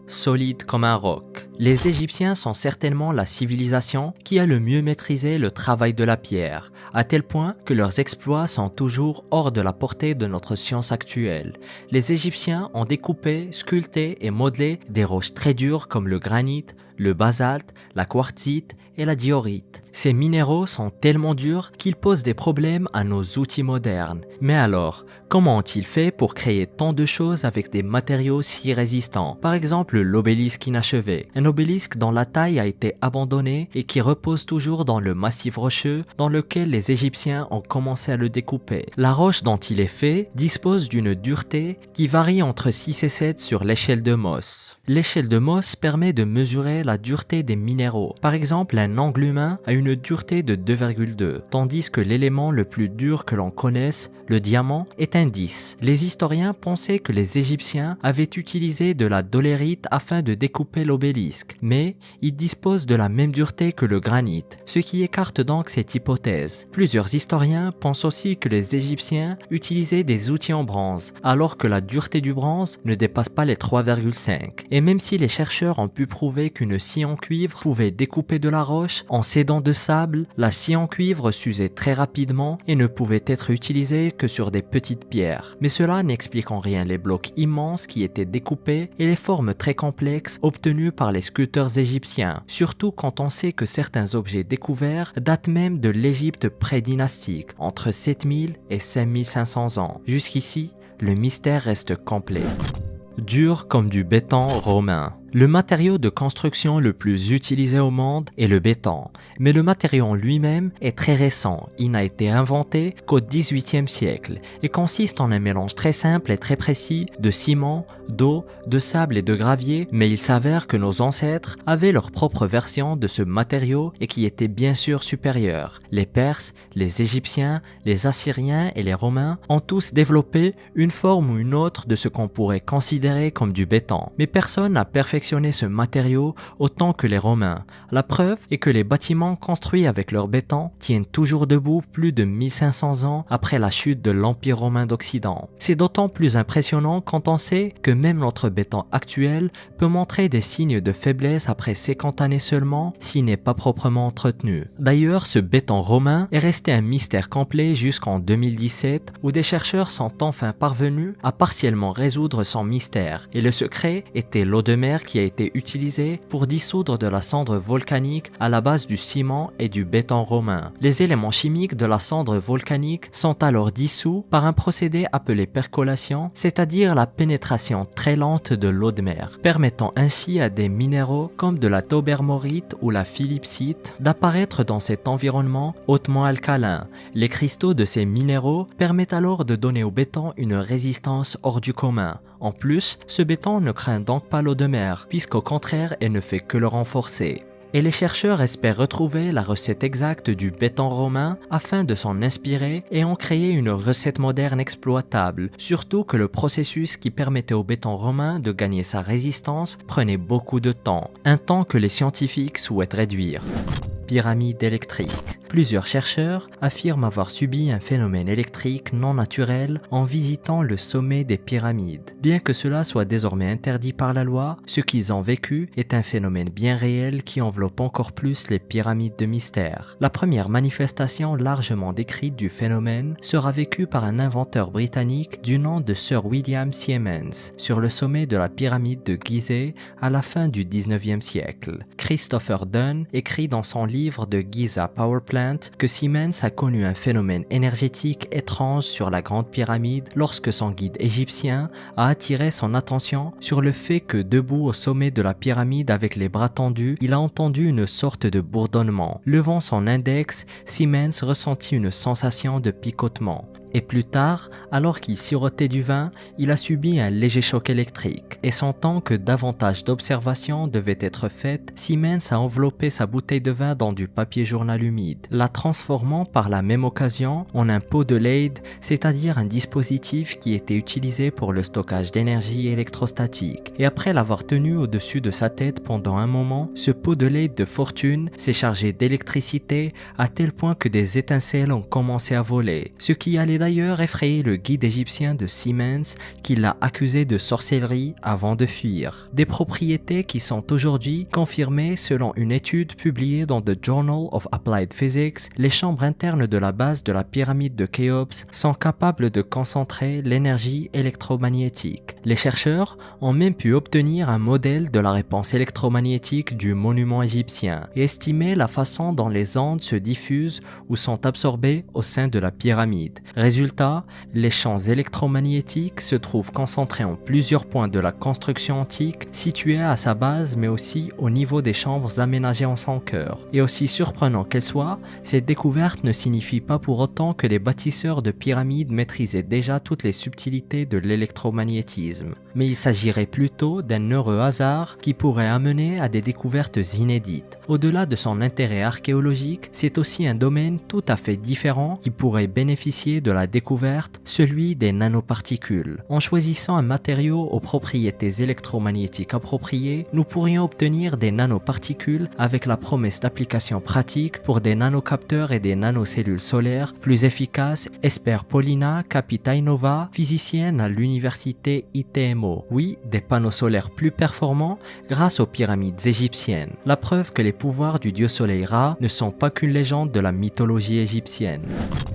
Solide comme un roc. Les Égyptiens sont certainement la civilisation qui a le mieux maîtrisé le travail de la pierre, à tel point que leurs exploits sont toujours hors de la portée de notre science actuelle. Les Égyptiens ont découpé, sculpté et modelé des roches très dures comme le granit, le basalte, la quartzite et la diorite. Ces minéraux sont tellement durs qu'ils posent des problèmes à nos outils modernes. Mais alors, comment ont-ils fait pour créer tant de choses avec des matériaux si résistants? Par exemple, l'obélisque inachevé, un obélisque dont la taille a été abandonnée et qui repose toujours dans le massif rocheux dans lequel les Égyptiens ont commencé à le découper. La roche dont il est fait dispose d'une dureté qui varie entre 6 et 7 sur l'échelle de Mohs. L'échelle de Mohs permet de mesurer la dureté des minéraux. Par exemple, un angle humain a une dureté de 2,2, tandis que l'élément le plus dur que l'on connaisse, le diamant, est un 10. Les historiens pensaient que les Égyptiens avaient utilisé de la dolérite afin de découper l'obélisque, mais il dispose de la même dureté que le granit, ce qui écarte donc cette hypothèse. Plusieurs historiens pensent aussi que les Égyptiens utilisaient des outils en bronze, alors que la dureté du bronze ne dépasse pas les 3,5. Et même si les chercheurs ont pu prouver qu'une scie en cuivre pouvait découper de la roche, en s'aidant de sable, la scie en cuivre s'usait très rapidement et ne pouvait être utilisée que sur des petites pierres. Mais cela n'explique en rien les blocs immenses qui étaient découpés et les formes très complexes obtenues par les sculpteurs égyptiens, surtout quand on sait que certains objets découverts datent même de l'Égypte pré-dynastique, entre 7000 et 5500 ans. Jusqu'ici, le mystère reste complet. Dur comme du béton romain. Le matériau de construction le plus utilisé au monde est le béton, mais le matériau en lui-même est très récent. Il n'a été inventé qu'au XVIIIe siècle et consiste en un mélange très simple et très précis de ciment, d'eau, de sable et de gravier, mais il s'avère que nos ancêtres avaient leur propre version de ce matériau et qui était bien sûr supérieure. Les Perses, les Égyptiens, les Assyriens et les Romains ont tous développé une forme ou une autre de ce qu'on pourrait considérer comme du béton, mais personne n'a perfectionné perfectionné ce matériau autant que les Romains. La preuve est que les bâtiments construits avec leur béton tiennent toujours debout plus de 1500 ans après la chute de l'Empire romain d'Occident. C'est d'autant plus impressionnant quand on sait que même notre béton actuel peut montrer des signes de faiblesse après 50 années seulement s'il n'est pas proprement entretenu. D'ailleurs, ce béton romain est resté un mystère complet jusqu'en 2017 où des chercheurs sont enfin parvenus à partiellement résoudre son mystère. Et le secret était l'eau de mer qui a été utilisée pour dissoudre de la cendre volcanique à la base du ciment et du béton romain. Les éléments chimiques de la cendre volcanique sont alors dissous par un procédé appelé percolation, c'est-à-dire la pénétration très lente de l'eau de mer, permettant ainsi à des minéraux comme de la taubermorite ou la philippsite d'apparaître dans cet environnement hautement alcalin. Les cristaux de ces minéraux permettent alors de donner au béton une résistance hors du commun. En plus, ce béton ne craint donc pas l'eau de mer, puisqu'au contraire, elle ne fait que le renforcer. Et les chercheurs espèrent retrouver la recette exacte du béton romain afin de s'en inspirer et en créer une recette moderne exploitable, surtout que le processus qui permettait au béton romain de gagner sa résistance prenait beaucoup de temps, un temps que les scientifiques souhaitent réduire. Pyramide électrique. Plusieurs chercheurs affirment avoir subi un phénomène électrique non naturel en visitant le sommet des pyramides. Bien que cela soit désormais interdit par la loi, ce qu'ils ont vécu est un phénomène bien réel qui enveloppe encore plus les pyramides de mystère. La première manifestation largement décrite du phénomène sera vécue par un inventeur britannique du nom de Sir William Siemens sur le sommet de la pyramide de Gizeh à la fin du 19e siècle. Christopher Dunn écrit dans son livre de Giza Power Plant que Siemens a connu un phénomène énergétique étrange sur la Grande Pyramide lorsque son guide égyptien a attiré son attention sur le fait que debout au sommet de la pyramide avec les bras tendus, il a entendu une sorte de bourdonnement. Levant son index, Siemens ressentit une sensation de picotement. Et plus tard, alors qu'il sirotait du vin, il a subi un léger choc électrique. Et sentant que davantage d'observations devaient être faites, Siemens a enveloppé sa bouteille de vin dans du papier journal humide, la transformant par la même occasion en un pot de Leyde, c'est-à-dire un dispositif qui était utilisé pour le stockage d'énergie électrostatique. Et après l'avoir tenu au-dessus de sa tête pendant un moment, ce pot de Leyde de fortune s'est chargé d'électricité à tel point que des étincelles ont commencé à voler, ce qui allait d'ailleurs effrayé le guide égyptien de Siemens qui l'a accusé de sorcellerie avant de fuir. Des propriétés qui sont aujourd'hui confirmées selon une étude publiée dans The Journal of Applied Physics. Les chambres internes de la base de la pyramide de Khéops sont capables de concentrer l'énergie électromagnétique. Les chercheurs ont même pu obtenir un modèle de la réponse électromagnétique du monument égyptien et estimer la façon dont les ondes se diffusent ou sont absorbées au sein de la pyramide. Résultat, les champs électromagnétiques se trouvent concentrés en plusieurs points de la construction antique, situés à sa base mais aussi au niveau des chambres aménagées en son cœur. Et aussi surprenant qu'elles soient, ces découvertes ne signifient pas pour autant que les bâtisseurs de pyramides maîtrisaient déjà toutes les subtilités de l'électromagnétisme. Mais il s'agirait plutôt d'un heureux hasard qui pourrait amener à des découvertes inédites. Au-delà de son intérêt archéologique, c'est aussi un domaine tout à fait différent qui pourrait bénéficier de la découverte, celui des nanoparticules. En choisissant un matériau aux propriétés électromagnétiques appropriées, nous pourrions obtenir des nanoparticules avec la promesse d'applications pratiques pour des nanocapteurs et des nanocellules solaires plus efficaces, espère Paulina Kapitainova, physicienne à l'université ITMO. Oui, des panneaux solaires plus performants grâce aux pyramides égyptiennes. La preuve que les pouvoirs du dieu soleil Ra ne sont pas qu'une légende de la mythologie égyptienne.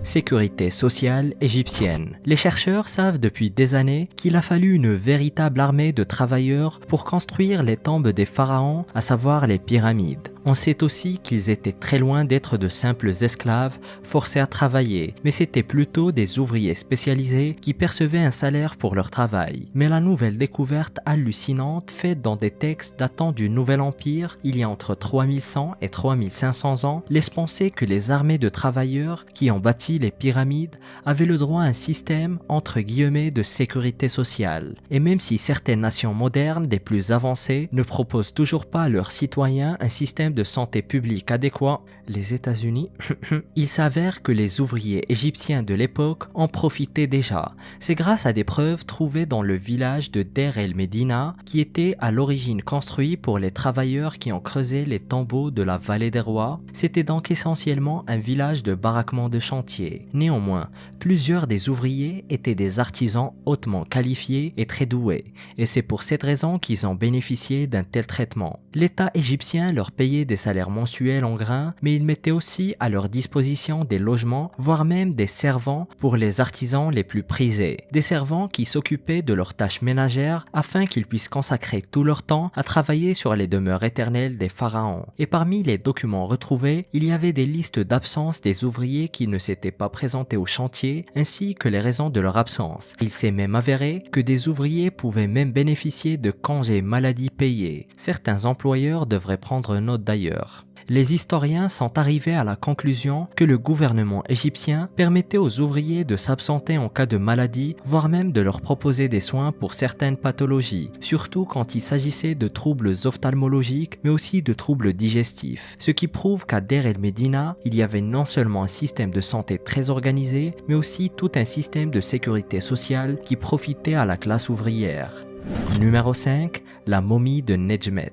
Sécurité sociale égyptienne. Les chercheurs savent depuis des années qu'il a fallu une véritable armée de travailleurs pour construire les tombes des pharaons, à savoir les pyramides. On sait aussi qu'ils étaient très loin d'être de simples esclaves forcés à travailler, mais c'étaient plutôt des ouvriers spécialisés qui percevaient un salaire pour leur travail. Mais la nouvelle découverte hallucinante faite dans des textes datant du Nouvel Empire, il y a entre 3100 et 3500 ans, laisse penser que les armées de travailleurs qui ont bâti les pyramides avaient le droit à un système entre guillemets de sécurité sociale. Et même si certaines nations modernes des plus avancées ne proposent toujours pas à leurs citoyens un système de santé publique adéquat, les États-Unis, il s'avère que les ouvriers égyptiens de l'époque en profitaient déjà. C'est grâce à des preuves trouvées dans le village de Der El Medina, qui était à l'origine construit pour les travailleurs qui ont creusé les tombeaux de la vallée des rois. C'était donc essentiellement un village de baraquement de chantier. Néanmoins, plusieurs des ouvriers étaient des artisans hautement qualifiés et très doués, et c'est pour cette raison qu'ils ont bénéficié d'un tel traitement. L'État égyptien leur payait des salaires mensuels en grains, mais il mettait aussi à leur disposition des logements, voire même des servants pour les artisans les plus prisés. Des servants qui s'occupaient de leurs tâches ménagères afin qu'ils puissent consacrer tout leur temps à travailler sur les demeures éternelles des pharaons. Et parmi les documents retrouvés, il y avait des listes d'absence des ouvriers qui ne s'étaient pas présentés au chantier, ainsi que les raisons de leur absence. Il s'est même avéré que des ouvriers pouvaient même bénéficier de congés maladie payés. Certains employeurs devraient prendre note d'ailleurs. Les historiens sont arrivés à la conclusion que le gouvernement égyptien permettait aux ouvriers de s'absenter en cas de maladie, voire même de leur proposer des soins pour certaines pathologies, surtout quand il s'agissait de troubles ophtalmologiques, mais aussi de troubles digestifs. Ce qui prouve qu'à Der El Medina, il y avait non seulement un système de santé très organisé, mais aussi tout un système de sécurité sociale qui profitait à la classe ouvrière. Numéro 5. La momie de Nedjmet.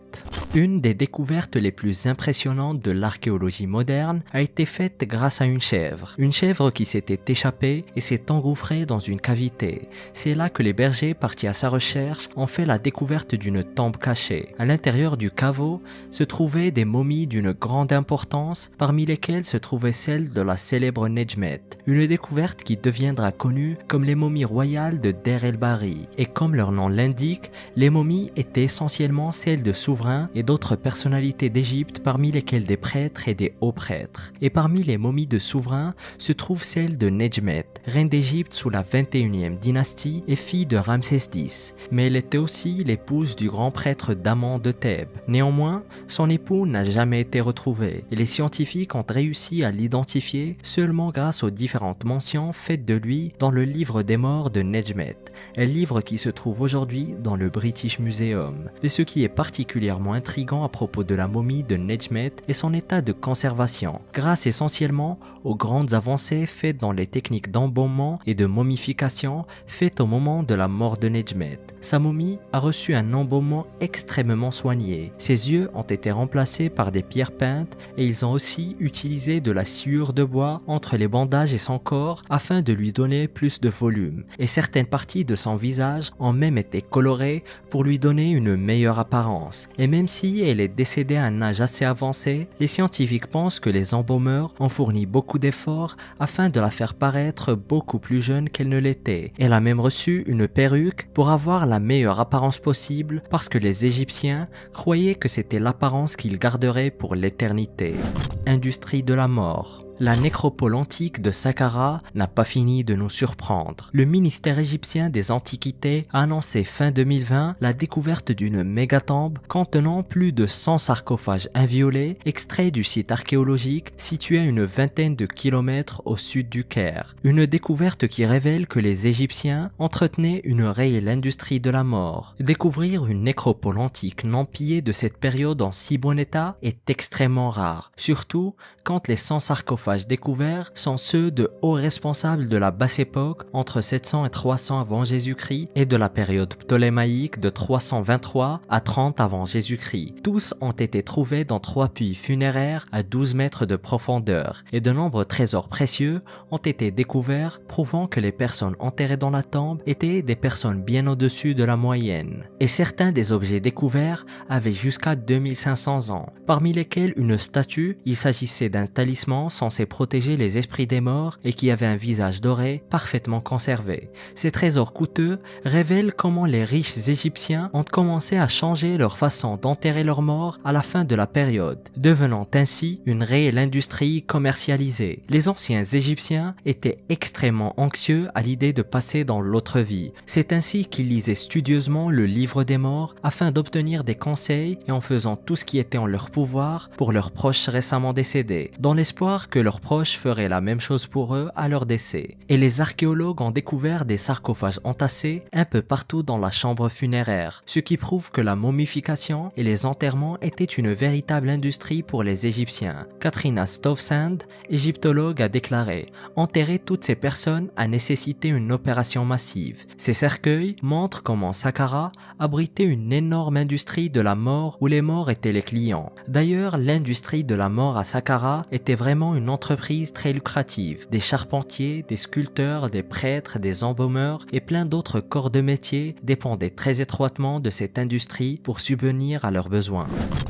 Une des découvertes les plus impressionnantes de l'archéologie moderne a été faite grâce à une chèvre qui s'était échappée et s'est engouffrée dans une cavité. C'est là que les bergers partis à sa recherche ont fait la découverte d'une tombe cachée. À l'intérieur du caveau se trouvaient des momies d'une grande importance, parmi lesquelles se trouvait celle de la célèbre Nedjmet, une découverte qui deviendra connue comme les momies royales de Der El Bahri. Et comme leur nom l'indique, les momies étaient essentiellement celles de souverains et d'autres personnalités d'Égypte, parmi lesquelles des prêtres et des hauts prêtres. Et parmi les momies de souverains se trouve celle de Nedjmet, reine d'Égypte sous la 21e dynastie et fille de Ramsès X. Mais elle était aussi l'épouse du grand prêtre d'Amon de Thèbes. Néanmoins, son époux n'a jamais été retrouvé et les scientifiques ont réussi à l'identifier seulement grâce aux différentes mentions faites de lui dans le livre des morts de Nedjmet, un livre qui se trouve aujourd'hui dans le British Museum. Et ce qui est particulièrement intriguant à propos de la momie de Nedjmet est son état de conservation, grâce essentiellement aux grandes avancées faites dans les techniques d'embaumement et de momification faites au moment de la mort de Nedjmet. Sa momie a reçu un embaumement extrêmement soigné. Ses yeux ont été remplacés par des pierres peintes et ils ont aussi utilisé de la sciure de bois entre les bandages et son corps afin de lui donner plus de volume. Et certaines parties de son visage ont même été colorées pour lui donner une meilleure apparence. Et même si elle est décédée à un âge assez avancé, les scientifiques pensent que les embaumeurs ont fourni beaucoup d'efforts afin de la faire paraître beaucoup plus jeune qu'elle ne l'était. Elle a même reçu une perruque pour avoir la meilleure apparence possible parce que les Égyptiens croyaient que c'était l'apparence qu'ils garderaient pour l'éternité. Industrie de la mort. La nécropole antique de Saqqara n'a pas fini de nous surprendre. Le ministère égyptien des Antiquités a annoncé fin 2020 la découverte d'une mégatombe contenant plus de 100 sarcophages inviolés extraits du site archéologique situé à une vingtaine de kilomètres au sud du Caire. Une découverte qui révèle que les Égyptiens entretenaient une réelle industrie de la mort. Découvrir une nécropole antique non pillée de cette période en si bon état est extrêmement rare, surtout quand les 100 sarcophages découverts sont ceux de hauts responsables de la basse époque entre 700 et 300 avant Jésus-Christ et de la période ptolémaïque de 323 à 30 avant Jésus-Christ. Tous ont été trouvés dans 3 puits funéraires à 12 mètres de profondeur et de nombreux trésors précieux ont été découverts prouvant que les personnes enterrées dans la tombe étaient des personnes bien au-dessus de la moyenne. Et certains des objets découverts avaient jusqu'à 2500 ans, parmi lesquels une statue, il s'agissait d'un talisman censé protéger les esprits des morts et qui avait un visage doré parfaitement conservé. Ces trésors coûteux révèlent comment les riches égyptiens ont commencé à changer leur façon d'enterrer leurs morts à la fin de la période, devenant ainsi une réelle industrie commercialisée. Les anciens Égyptiens étaient extrêmement anxieux à l'idée de passer dans l'autre vie. C'est ainsi qu'ils lisaient studieusement le livre des morts afin d'obtenir des conseils et en faisant tout ce qui était en leur pouvoir pour leurs proches récemment décédés. enterrés, dans l'espoir que leurs proches feraient la même chose pour eux à leur décès. Et les archéologues ont découvert des sarcophages entassés un peu partout dans la chambre funéraire, ce qui prouve que la momification et les enterrements étaient une véritable industrie pour les Égyptiens. Katrina Stowsand, égyptologue, a déclaré « Enterrer toutes ces personnes a nécessité une opération massive. Ces cercueils montrent comment Saqqara abritait une énorme industrie de la mort où les morts étaient les clients. D'ailleurs, l'industrie de la mort à Saqqara était vraiment une entreprise très lucrative. Des charpentiers, des sculpteurs, des prêtres, des embaumeurs et plein d'autres corps de métier dépendaient très étroitement de cette industrie pour subvenir à leurs besoins.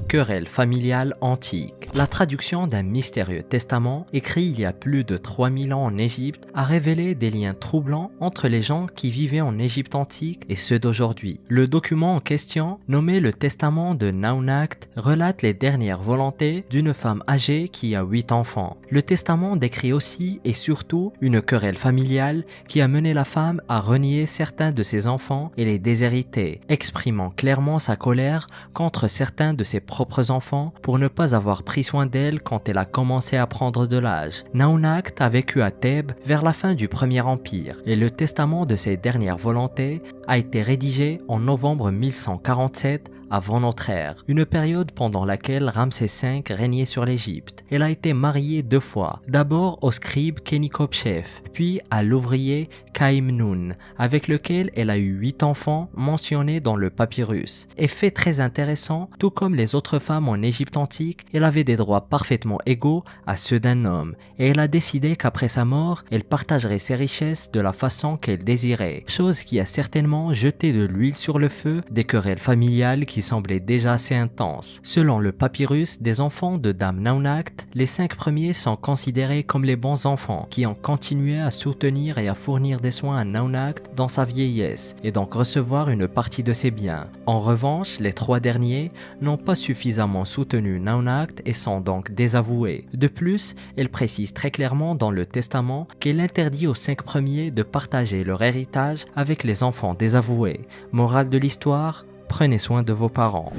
Querelle familiale antique. La traduction d'un mystérieux testament écrit il y a plus de 3000 ans en Égypte a révélé des liens troublants entre les gens qui vivaient en Égypte antique et ceux d'aujourd'hui. Le document en question, nommé le testament de Naunakt, relate les dernières volontés d'une femme âgée qui a 8 enfants. Le testament décrit aussi et surtout une querelle familiale qui a mené la femme à renier certains de ses enfants et les déshériter, exprimant clairement sa colère contre certains de ses propres enfants pour ne pas avoir pris soin d'elle quand elle a commencé à prendre de l'âge. Naunakt a vécu à Thèbes vers la fin du Premier Empire et le testament de ses dernières volontés a été rédigé en novembre 1147 avant notre ère, une période pendant laquelle Ramsès V régnait sur l'Égypte. Elle a été mariée 2 fois, d'abord au scribe Kenikopchef, puis à l'ouvrier Kaimnoun, avec lequel elle a eu 8 enfants mentionnés dans le papyrus. Et fait très intéressant, tout comme les autres femmes en Égypte antique, elle avait des droits parfaitement égaux à ceux d'un homme, et elle a décidé qu'après sa mort, elle partagerait ses richesses de la façon qu'elle désirait, chose qui a certainement jeté de l'huile sur le feu des querelles familiales qui semblait déjà assez intense. Selon le papyrus des enfants de Dame Naunakt, les 5 premiers sont considérés comme les bons enfants qui ont continué à soutenir et à fournir des soins à Naunakt dans sa vieillesse et donc recevoir une partie de ses biens. En revanche, les 3 derniers n'ont pas suffisamment soutenu Naunakt et sont donc désavoués. De plus, elle précise très clairement dans le testament qu'elle interdit aux 5 premiers de partager leur héritage avec les enfants désavoués. Morale de l'histoire, prenez soin de vos parents.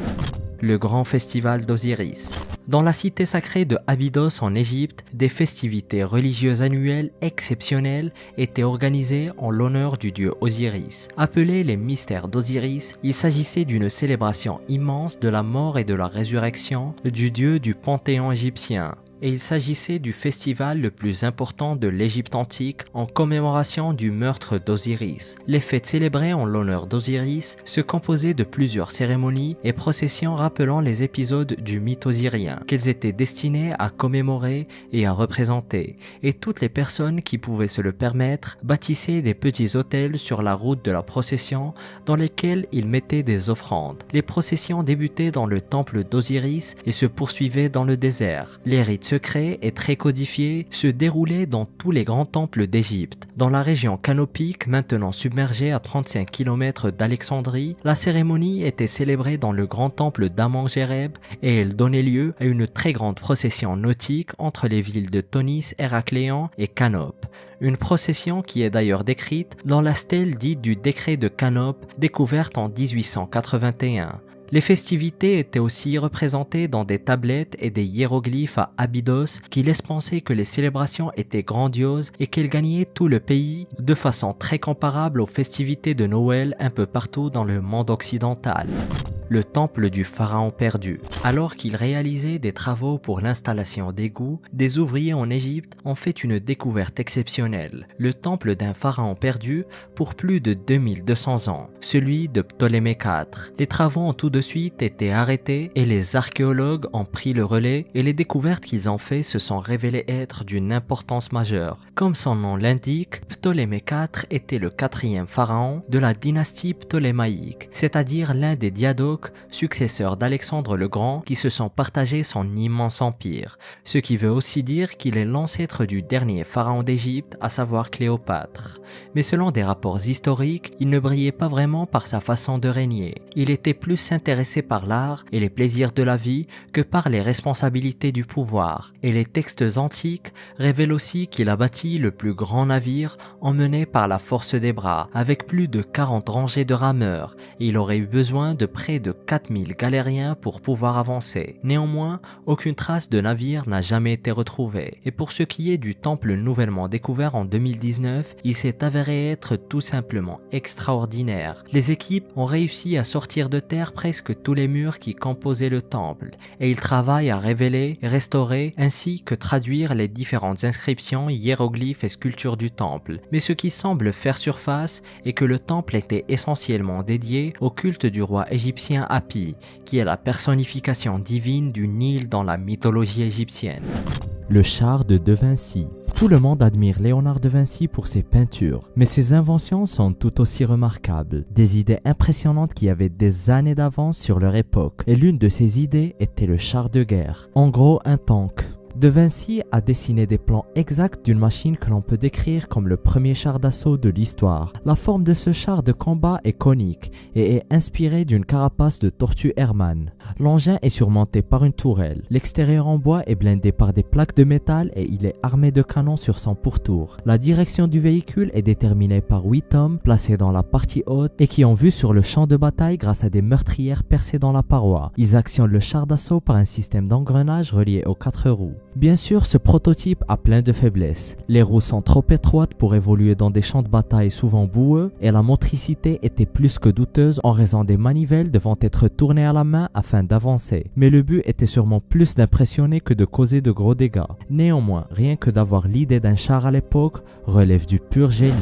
Le grand festival d'Osiris. Dans la cité sacrée de Abydos en Égypte, des festivités religieuses annuelles exceptionnelles étaient organisées en l'honneur du dieu Osiris. Appelés les mystères d'Osiris, il s'agissait d'une célébration immense de la mort et de la résurrection du dieu du panthéon égyptien. Et il s'agissait du festival le plus important de l'Égypte antique en commémoration du meurtre d'Osiris. Les fêtes célébrées en l'honneur d'Osiris se composaient de plusieurs cérémonies et processions rappelant les épisodes du mythe osirien qu'elles étaient destinées à commémorer et à représenter. Et toutes les personnes qui pouvaient se le permettre bâtissaient des petits autels sur la route de la procession dans lesquels ils mettaient des offrandes. Les processions débutaient dans le temple d'Osiris et se poursuivaient dans le désert. Les rites secret et très codifié se déroulait dans tous les grands temples d'Égypte. Dans la région canopique, maintenant submergée à 35 km d'Alexandrie, la cérémonie était célébrée dans le grand temple d'Amen-Géreb et elle donnait lieu à une très grande procession nautique entre les villes de Tonis, Héracléon et Canope. Une procession qui est d'ailleurs décrite dans la stèle dite du décret de Canope, découverte en 1881. Les festivités étaient aussi représentées dans des tablettes et des hiéroglyphes à Abydos qui laissent penser que les célébrations étaient grandioses et qu'elles gagnaient tout le pays de façon très comparable aux festivités de Noël un peu partout dans le monde occidental. Le temple du pharaon perdu. Alors qu'ils réalisaient des travaux pour l'installation d'égouts, des ouvriers en Égypte ont fait une découverte exceptionnelle, le temple d'un pharaon perdu pour plus de 2200 ans, celui de Ptolémée IV. Les travaux ont tout de suite été arrêtés et les archéologues ont pris le relais et les découvertes qu'ils ont fait se sont révélées être d'une importance majeure. Comme son nom l'indique, Ptolémée IV était le 4e pharaon de la dynastie ptolémaïque, c'est-à-dire l'un des diadoques successeurs d'Alexandre le Grand qui se sont partagés son immense empire, ce qui veut aussi dire qu'il est l'ancêtre du dernier pharaon d'Égypte, à savoir Cléopâtre. Mais selon des rapports historiques, il ne brillait pas vraiment par sa façon de régner. Il était plus intéressé par l'art et les plaisirs de la vie que par les responsabilités du pouvoir. Et les textes antiques révèlent aussi qu'il a bâti le plus grand navire emmené par la force des bras, avec plus de 40 rangées de rameurs, et il aurait eu besoin de près de de 4000 galériens pour pouvoir avancer. Néanmoins, aucune trace de navire n'a jamais été retrouvée. Et pour ce qui est du temple nouvellement découvert en 2019, il s'est avéré être tout simplement extraordinaire. Les équipes ont réussi à sortir de terre presque tous les murs qui composaient le temple, et ils travaillent à révéler, restaurer, ainsi que traduire les différentes inscriptions, hiéroglyphes et sculptures du temple. Mais ce qui semble faire surface est que le temple était essentiellement dédié au culte du roi égyptien Hapi, qui est la personnification divine du Nil dans la mythologie égyptienne. Le char de De Vinci. Tout le monde admire Léonard de Vinci pour ses peintures, mais ses inventions sont tout aussi remarquables. Des idées impressionnantes qui avaient des années d'avance sur leur époque, et l'une de ces idées était le char de guerre. En gros, un tank. De Vinci a dessiné des plans exacts d'une machine que l'on peut décrire comme le premier char d'assaut de l'histoire. La forme de ce char de combat est conique et est inspirée d'une carapace de tortue Hermann. L'engin est surmonté par une tourelle. L'extérieur en bois est blindé par des plaques de métal et il est armé de canons sur son pourtour. La direction du véhicule est déterminée par 8 hommes placés dans la partie haute et qui ont vue sur le champ de bataille grâce à des meurtrières percées dans la paroi. Ils actionnent le char d'assaut par un système d'engrenage relié aux 4 roues. Bien sûr, ce prototype a plein de faiblesses. Les roues sont trop étroites pour évoluer dans des champs de bataille souvent boueux et la motricité était plus que douteuse en raison des manivelles devant être tournées à la main afin d'avancer. Mais le but était sûrement plus d'impressionner que de causer de gros dégâts. Néanmoins, rien que d'avoir l'idée d'un char à l'époque relève du pur génie.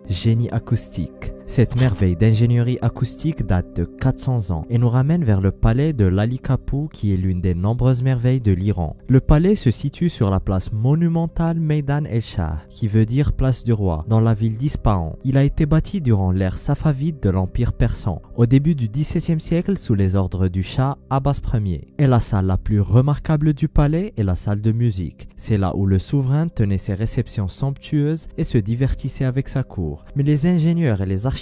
Génie acoustique. Cette merveille d'ingénierie acoustique date de 400 ans et nous ramène vers le palais de Lali Kapou qui est l'une des nombreuses merveilles de l'Iran. Le palais se situe sur la place monumentale Meydan el-Shah, qui veut dire place du roi, dans la ville d'Ispahan. Il a été bâti durant l'ère safavide de l'Empire persan, au début du XVIIe siècle sous les ordres du Shah Abbas Ier. Et la salle la plus remarquable du palais est la salle de musique. C'est là où le souverain tenait ses réceptions somptueuses et se divertissait avec sa cour. Mais les ingénieurs et les architectes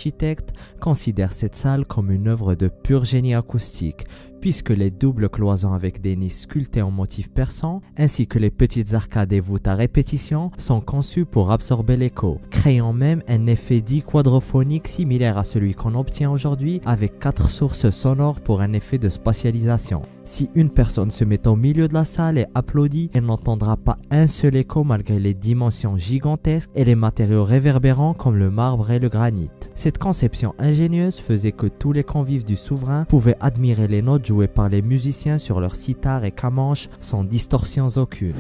considèrent cette salle comme une œuvre de pur génie acoustique, puisque les doubles cloisons avec des niches sculptées en motifs persans, ainsi que les petites arcades et voûtes à répétition, sont conçues pour absorber l'écho, créant même un effet dit quadrophonique similaire à celui qu'on obtient aujourd'hui avec 4 sources sonores pour un effet de spatialisation. Si une personne se met au milieu de la salle et applaudit, elle n'entendra pas un seul écho malgré les dimensions gigantesques et les matériaux réverbérants comme le marbre et le granit. Cette conception ingénieuse faisait que tous les convives du souverain pouvaient admirer les notes jouées par les musiciens sur leurs sitars et camanches sans distorsions aucune.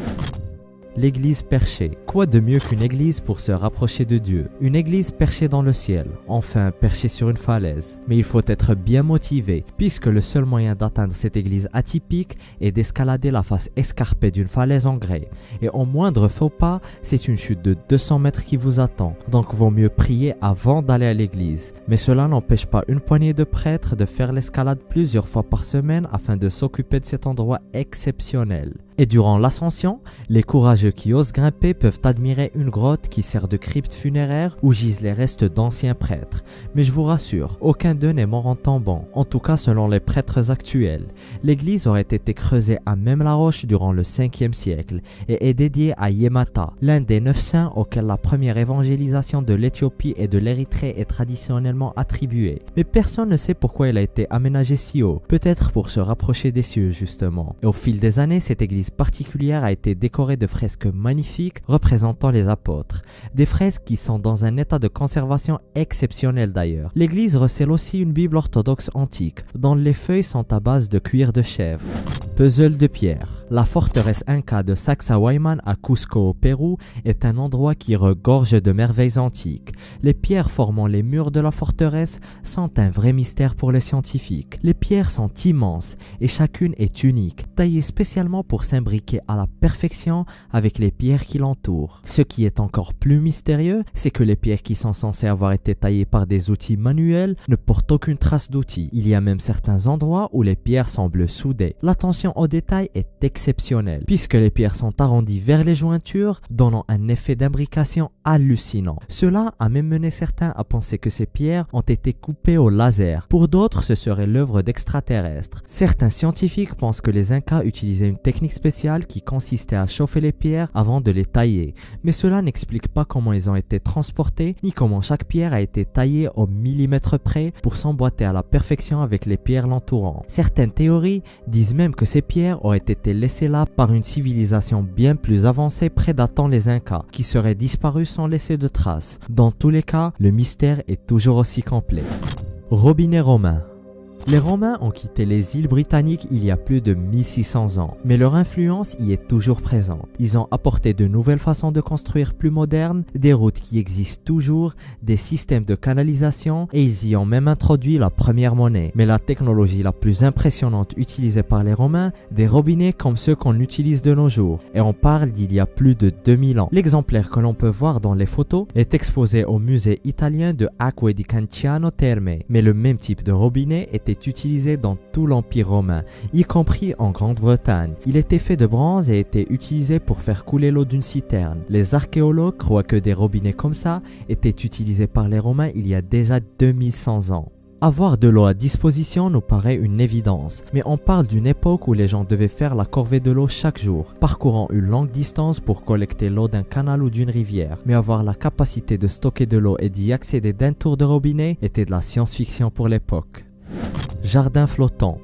L'église perchée. Quoi de mieux qu'une église pour se rapprocher de Dieu? Une église perchée dans le ciel, enfin perchée sur une falaise. Mais il faut être bien motivé, puisque le seul moyen d'atteindre cette église atypique est d'escalader la face escarpée d'une falaise en grès. Et au moindre faux pas, c'est une chute de 200 mètres qui vous attend. Donc vaut mieux prier avant d'aller à l'église. Mais cela n'empêche pas une poignée de prêtres de faire l'escalade plusieurs fois par semaine afin de s'occuper de cet endroit exceptionnel. Et durant l'ascension, les courageux qui osent grimper peuvent admirer une grotte qui sert de crypte funéraire où gisent les restes d'anciens prêtres. Mais je vous rassure, aucun d'eux n'est mort en tombant, en tout cas selon les prêtres actuels. L'église aurait été creusée à même la roche durant le 5e siècle et est dédiée à Yemata, l'un des 9 saints auxquels la première évangélisation de l'Éthiopie et de l'Érythrée est traditionnellement attribuée. Mais personne ne sait pourquoi elle a été aménagée si haut, peut-être pour se rapprocher des cieux justement. Et au fil des années, cette église particulière a été décorée de fresques magnifiques représentant les apôtres. Des fresques qui sont dans un état de conservation exceptionnel d'ailleurs. L'église recèle aussi une Bible orthodoxe antique, dont les feuilles sont à base de cuir de chèvre. Puzzle de pierre. La forteresse Inca de Sacsayhuaman à Cusco au Pérou est un endroit qui regorge de merveilles antiques. Les pierres formant les murs de la forteresse sont un vrai mystère pour les scientifiques. Les pierres sont immenses et chacune est unique, taillée spécialement pour s'imbriquer à la perfection avec les pierres qui l'entourent. Ce qui est encore plus mystérieux, c'est que les pierres qui sont censées avoir été taillées par des outils manuels ne portent aucune trace d'outils. Il y a même certains endroits où les pierres semblent soudées. L'attention au détail est exceptionnelle, puisque les pierres sont arrondies vers les jointures, donnant un effet d'imbrication hallucinant. Cela a même mené certains à penser que ces pierres ont été coupées au laser. Pour d'autres, ce serait l'œuvre d'extraterrestres. Certains scientifiques pensent que les Incas utilisaient une technique spéciale spécial qui consistait à chauffer les pierres avant de les tailler. Mais cela n'explique pas comment ils ont été transportés, ni comment chaque pierre a été taillée au millimètre près pour s'emboîter à la perfection avec les pierres l'entourant. Certaines théories disent même que ces pierres auraient été laissées là par une civilisation bien plus avancée prédatant les Incas, qui seraient disparus sans laisser de traces. Dans tous les cas, le mystère est toujours aussi complet. Robinet romain. Les Romains ont quitté les îles britanniques il y a plus de 1600 ans, mais leur influence y est toujours présente. Ils ont apporté de nouvelles façons de construire plus modernes, des routes qui existent toujours, des systèmes de canalisation et ils y ont même introduit la première monnaie. Mais la technologie la plus impressionnante utilisée par les Romains, des robinets comme ceux qu'on utilise de nos jours. Et on parle d'il y a plus de 2000 ans. L'exemplaire que l'on peut voir dans les photos est exposé au musée italien de Acque di Canciano Terme, mais le même type de robinet était utilisé dans tout l'Empire romain, y compris en Grande-Bretagne. Il était fait de bronze et était utilisé pour faire couler l'eau d'une citerne. Les archéologues croient que des robinets comme ça étaient utilisés par les Romains il y a déjà 2100 ans. Avoir de l'eau à disposition nous paraît une évidence, mais on parle d'une époque où les gens devaient faire la corvée de l'eau chaque jour, parcourant une longue distance pour collecter l'eau d'un canal ou d'une rivière. Mais avoir la capacité de stocker de l'eau et d'y accéder d'un tour de robinet était de la science-fiction pour l'époque. Jardin flottant.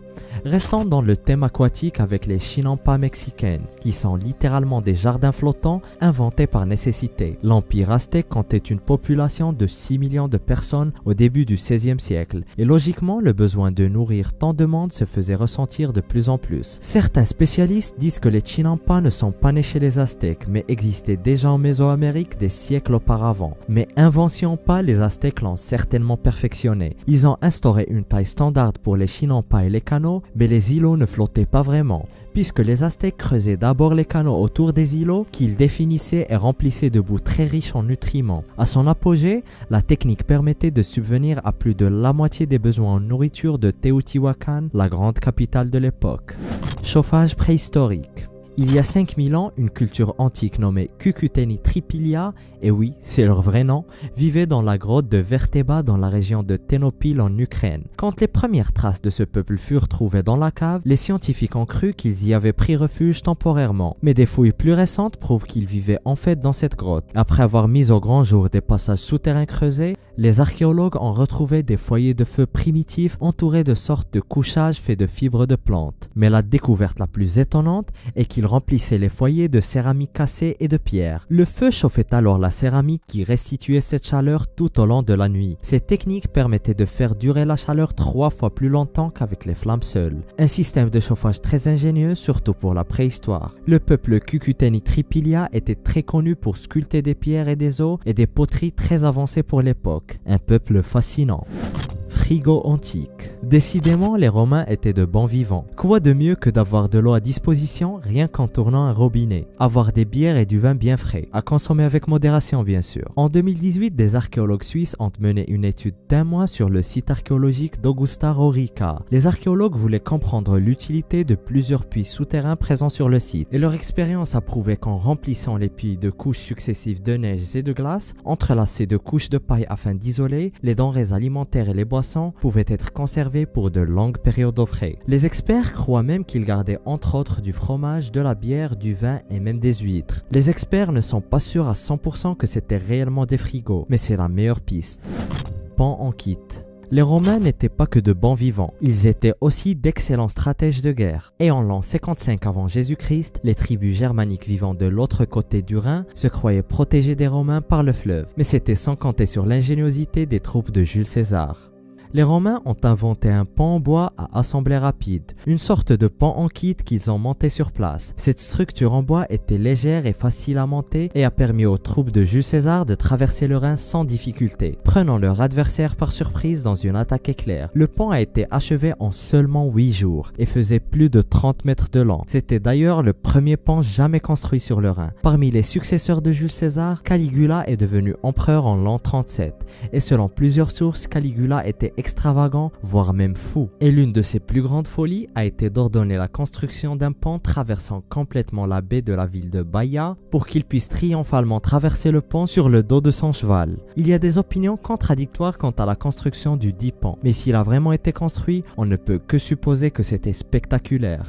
Restons dans le thème aquatique avec les chinampas mexicaines, qui sont littéralement des jardins flottants inventés par nécessité. L'Empire aztèque comptait une population de 6 millions de personnes au début du XVIe siècle, et logiquement le besoin de nourrir tant de monde se faisait ressentir de plus en plus. Certains spécialistes disent que les chinampas ne sont pas nés chez les Aztèques, mais existaient déjà en Mésoamérique des siècles auparavant. Mais invention pas, les Aztèques l'ont certainement perfectionné. Ils ont instauré une taille standard pour les chinampas et les canaux, mais les îlots ne flottaient pas vraiment, puisque les Aztèques creusaient d'abord les canaux autour des îlots qu'ils définissaient et remplissaient de boue très riche en nutriments. À son apogée, la technique permettait de subvenir à plus de la moitié des besoins en nourriture de Teotihuacan, la grande capitale de l'époque. Chauffage préhistorique. Il y a 5000 ans, une culture antique nommée Cucuteni Tripilia, et oui, c'est leur vrai nom, vivait dans la grotte de Verteba dans la région de Ternopil en Ukraine. Quand les premières traces de ce peuple furent trouvées dans la cave, les scientifiques ont cru qu'ils y avaient pris refuge temporairement. Mais des fouilles plus récentes prouvent qu'ils vivaient en fait dans cette grotte. Après avoir mis au grand jour des passages souterrains creusés, les archéologues ont retrouvé des foyers de feu primitifs entourés de sortes de couchages faits de fibres de plantes. Mais la découverte la plus étonnante est qu'ils remplissaient les foyers de céramique cassée et de pierre. Le feu chauffait alors la céramique qui restituait cette chaleur tout au long de la nuit. Cette technique permettait de faire durer la chaleur 3 fois plus longtemps qu'avec les flammes seules. Un système de chauffage très ingénieux, surtout pour la préhistoire. Le peuple Cucuteni Tripilia était très connu pour sculpter des pierres et des os et des poteries très avancées pour l'époque. Un peuple fascinant. Frigo antique. Décidément, les Romains étaient de bons vivants. Quoi de mieux que d'avoir de l'eau à disposition rien qu'en tournant un robinet. Avoir des bières et du vin bien frais, à consommer avec modération bien sûr. En 2018, des archéologues suisses ont mené une étude d'1 mois sur le site archéologique d'Augusta Raurica. Les archéologues voulaient comprendre l'utilité de plusieurs puits souterrains présents sur le site, et leur expérience a prouvé qu'en remplissant les puits de couches successives de neige et de glace, entrelacées de couches de paille afin d'isoler, les denrées alimentaires et les boissons pouvaient être conservés pour de longues périodes au frais. Les experts croient même qu'ils gardaient entre autres du fromage, de la bière, du vin et même des huîtres. Les experts ne sont pas sûrs à 100% que c'était réellement des frigos, mais c'est la meilleure piste. Pan en kit. Les Romains n'étaient pas que de bons vivants, ils étaient aussi d'excellents stratèges de guerre. Et en l'an 55 avant Jésus-Christ, les tribus germaniques vivant de l'autre côté du Rhin se croyaient protégées des Romains par le fleuve, mais c'était sans compter sur l'ingéniosité des troupes de Jules César. Les Romains ont inventé un pont en bois à assembler rapide, une sorte de pont en kit qu'ils ont monté sur place. Cette structure en bois était légère et facile à monter et a permis aux troupes de Jules César de traverser le Rhin sans difficulté, prenant leur adversaire par surprise dans une attaque éclair. Le pont a été achevé en seulement 8 jours et faisait plus de 30 mètres de long. C'était d'ailleurs le premier pont jamais construit sur le Rhin. Parmi les successeurs de Jules César, Caligula est devenu empereur en l'an 37 et selon plusieurs sources, Caligula était extravagant, voire même fou. Et l'une de ses plus grandes folies a été d'ordonner la construction d'un pont traversant complètement la baie de la ville de Baïa pour qu'il puisse triomphalement traverser le pont sur le dos de son cheval. Il y a des opinions contradictoires quant à la construction du dit pont, mais s'il a vraiment été construit, on ne peut que supposer que c'était spectaculaire.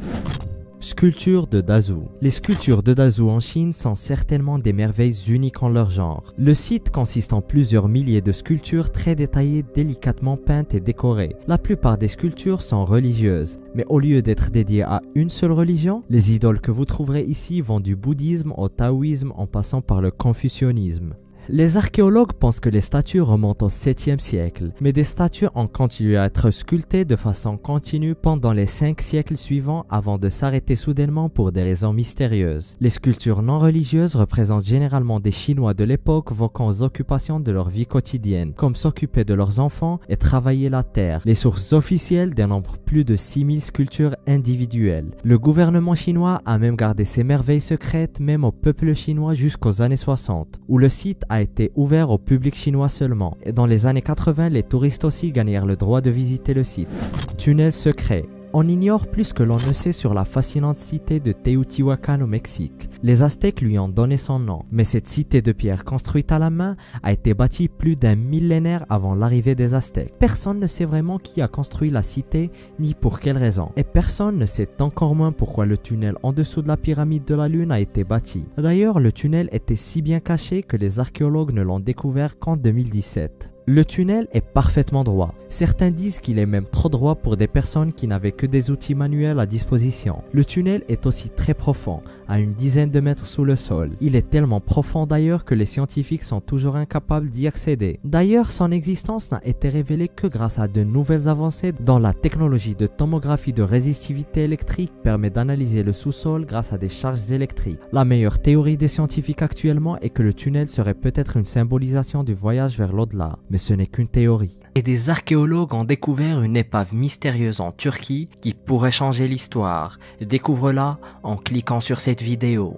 Sculpture de Dazhou. Les sculptures de Dazhou en Chine sont certainement des merveilles uniques en leur genre. Le site consiste en plusieurs milliers de sculptures très détaillées, délicatement peintes et décorées. La plupart des sculptures sont religieuses, mais au lieu d'être dédiées à une seule religion, les idoles que vous trouverez ici vont du bouddhisme au taoïsme en passant par le confucianisme. Les archéologues pensent que les statues remontent au 7e siècle, mais des statues ont continué à être sculptées de façon continue pendant les 5 siècles suivants avant de s'arrêter soudainement pour des raisons mystérieuses. Les sculptures non religieuses représentent généralement des Chinois de l'époque voquant aux occupations de leur vie quotidienne, comme s'occuper de leurs enfants et travailler la terre. Les sources officielles dénombrent plus de 6000 sculptures individuelles. Le gouvernement chinois a même gardé ces merveilles secrètes même au peuple chinois jusqu'aux années 60, où le site a été ouvert au public chinois seulement. Et dans les années 80, les touristes aussi gagnèrent le droit de visiter le site. Tunnel secret. On ignore plus que l'on ne sait sur la fascinante cité de Teotihuacan au Mexique. Les Aztèques lui ont donné son nom, mais cette cité de pierre construite à la main a été bâtie plus d'un millénaire avant l'arrivée des Aztèques. Personne ne sait vraiment qui a construit la cité ni pour quelle raison. Et personne ne sait encore moins pourquoi le tunnel en dessous de la pyramide de la Lune a été bâti. D'ailleurs, le tunnel était si bien caché que les archéologues ne l'ont découvert qu'en 2017. Le tunnel est parfaitement droit. Certains disent qu'il est même trop droit pour des personnes qui n'avaient que des outils manuels à disposition. Le tunnel est aussi très profond, à une dizaine de mètres sous le sol. Il est tellement profond d'ailleurs que les scientifiques sont toujours incapables d'y accéder. D'ailleurs, son existence n'a été révélée que grâce à de nouvelles avancées dans la technologie de tomographie de résistivité électrique permet d'analyser le sous-sol grâce à des charges électriques. La meilleure théorie des scientifiques actuellement est que le tunnel serait peut-être une symbolisation du voyage vers l'au-delà. Mais ce n'est qu'une théorie. Et des archéologues ont découvert une épave mystérieuse en Turquie qui pourrait changer l'histoire. Découvre-la en cliquant sur cette vidéo.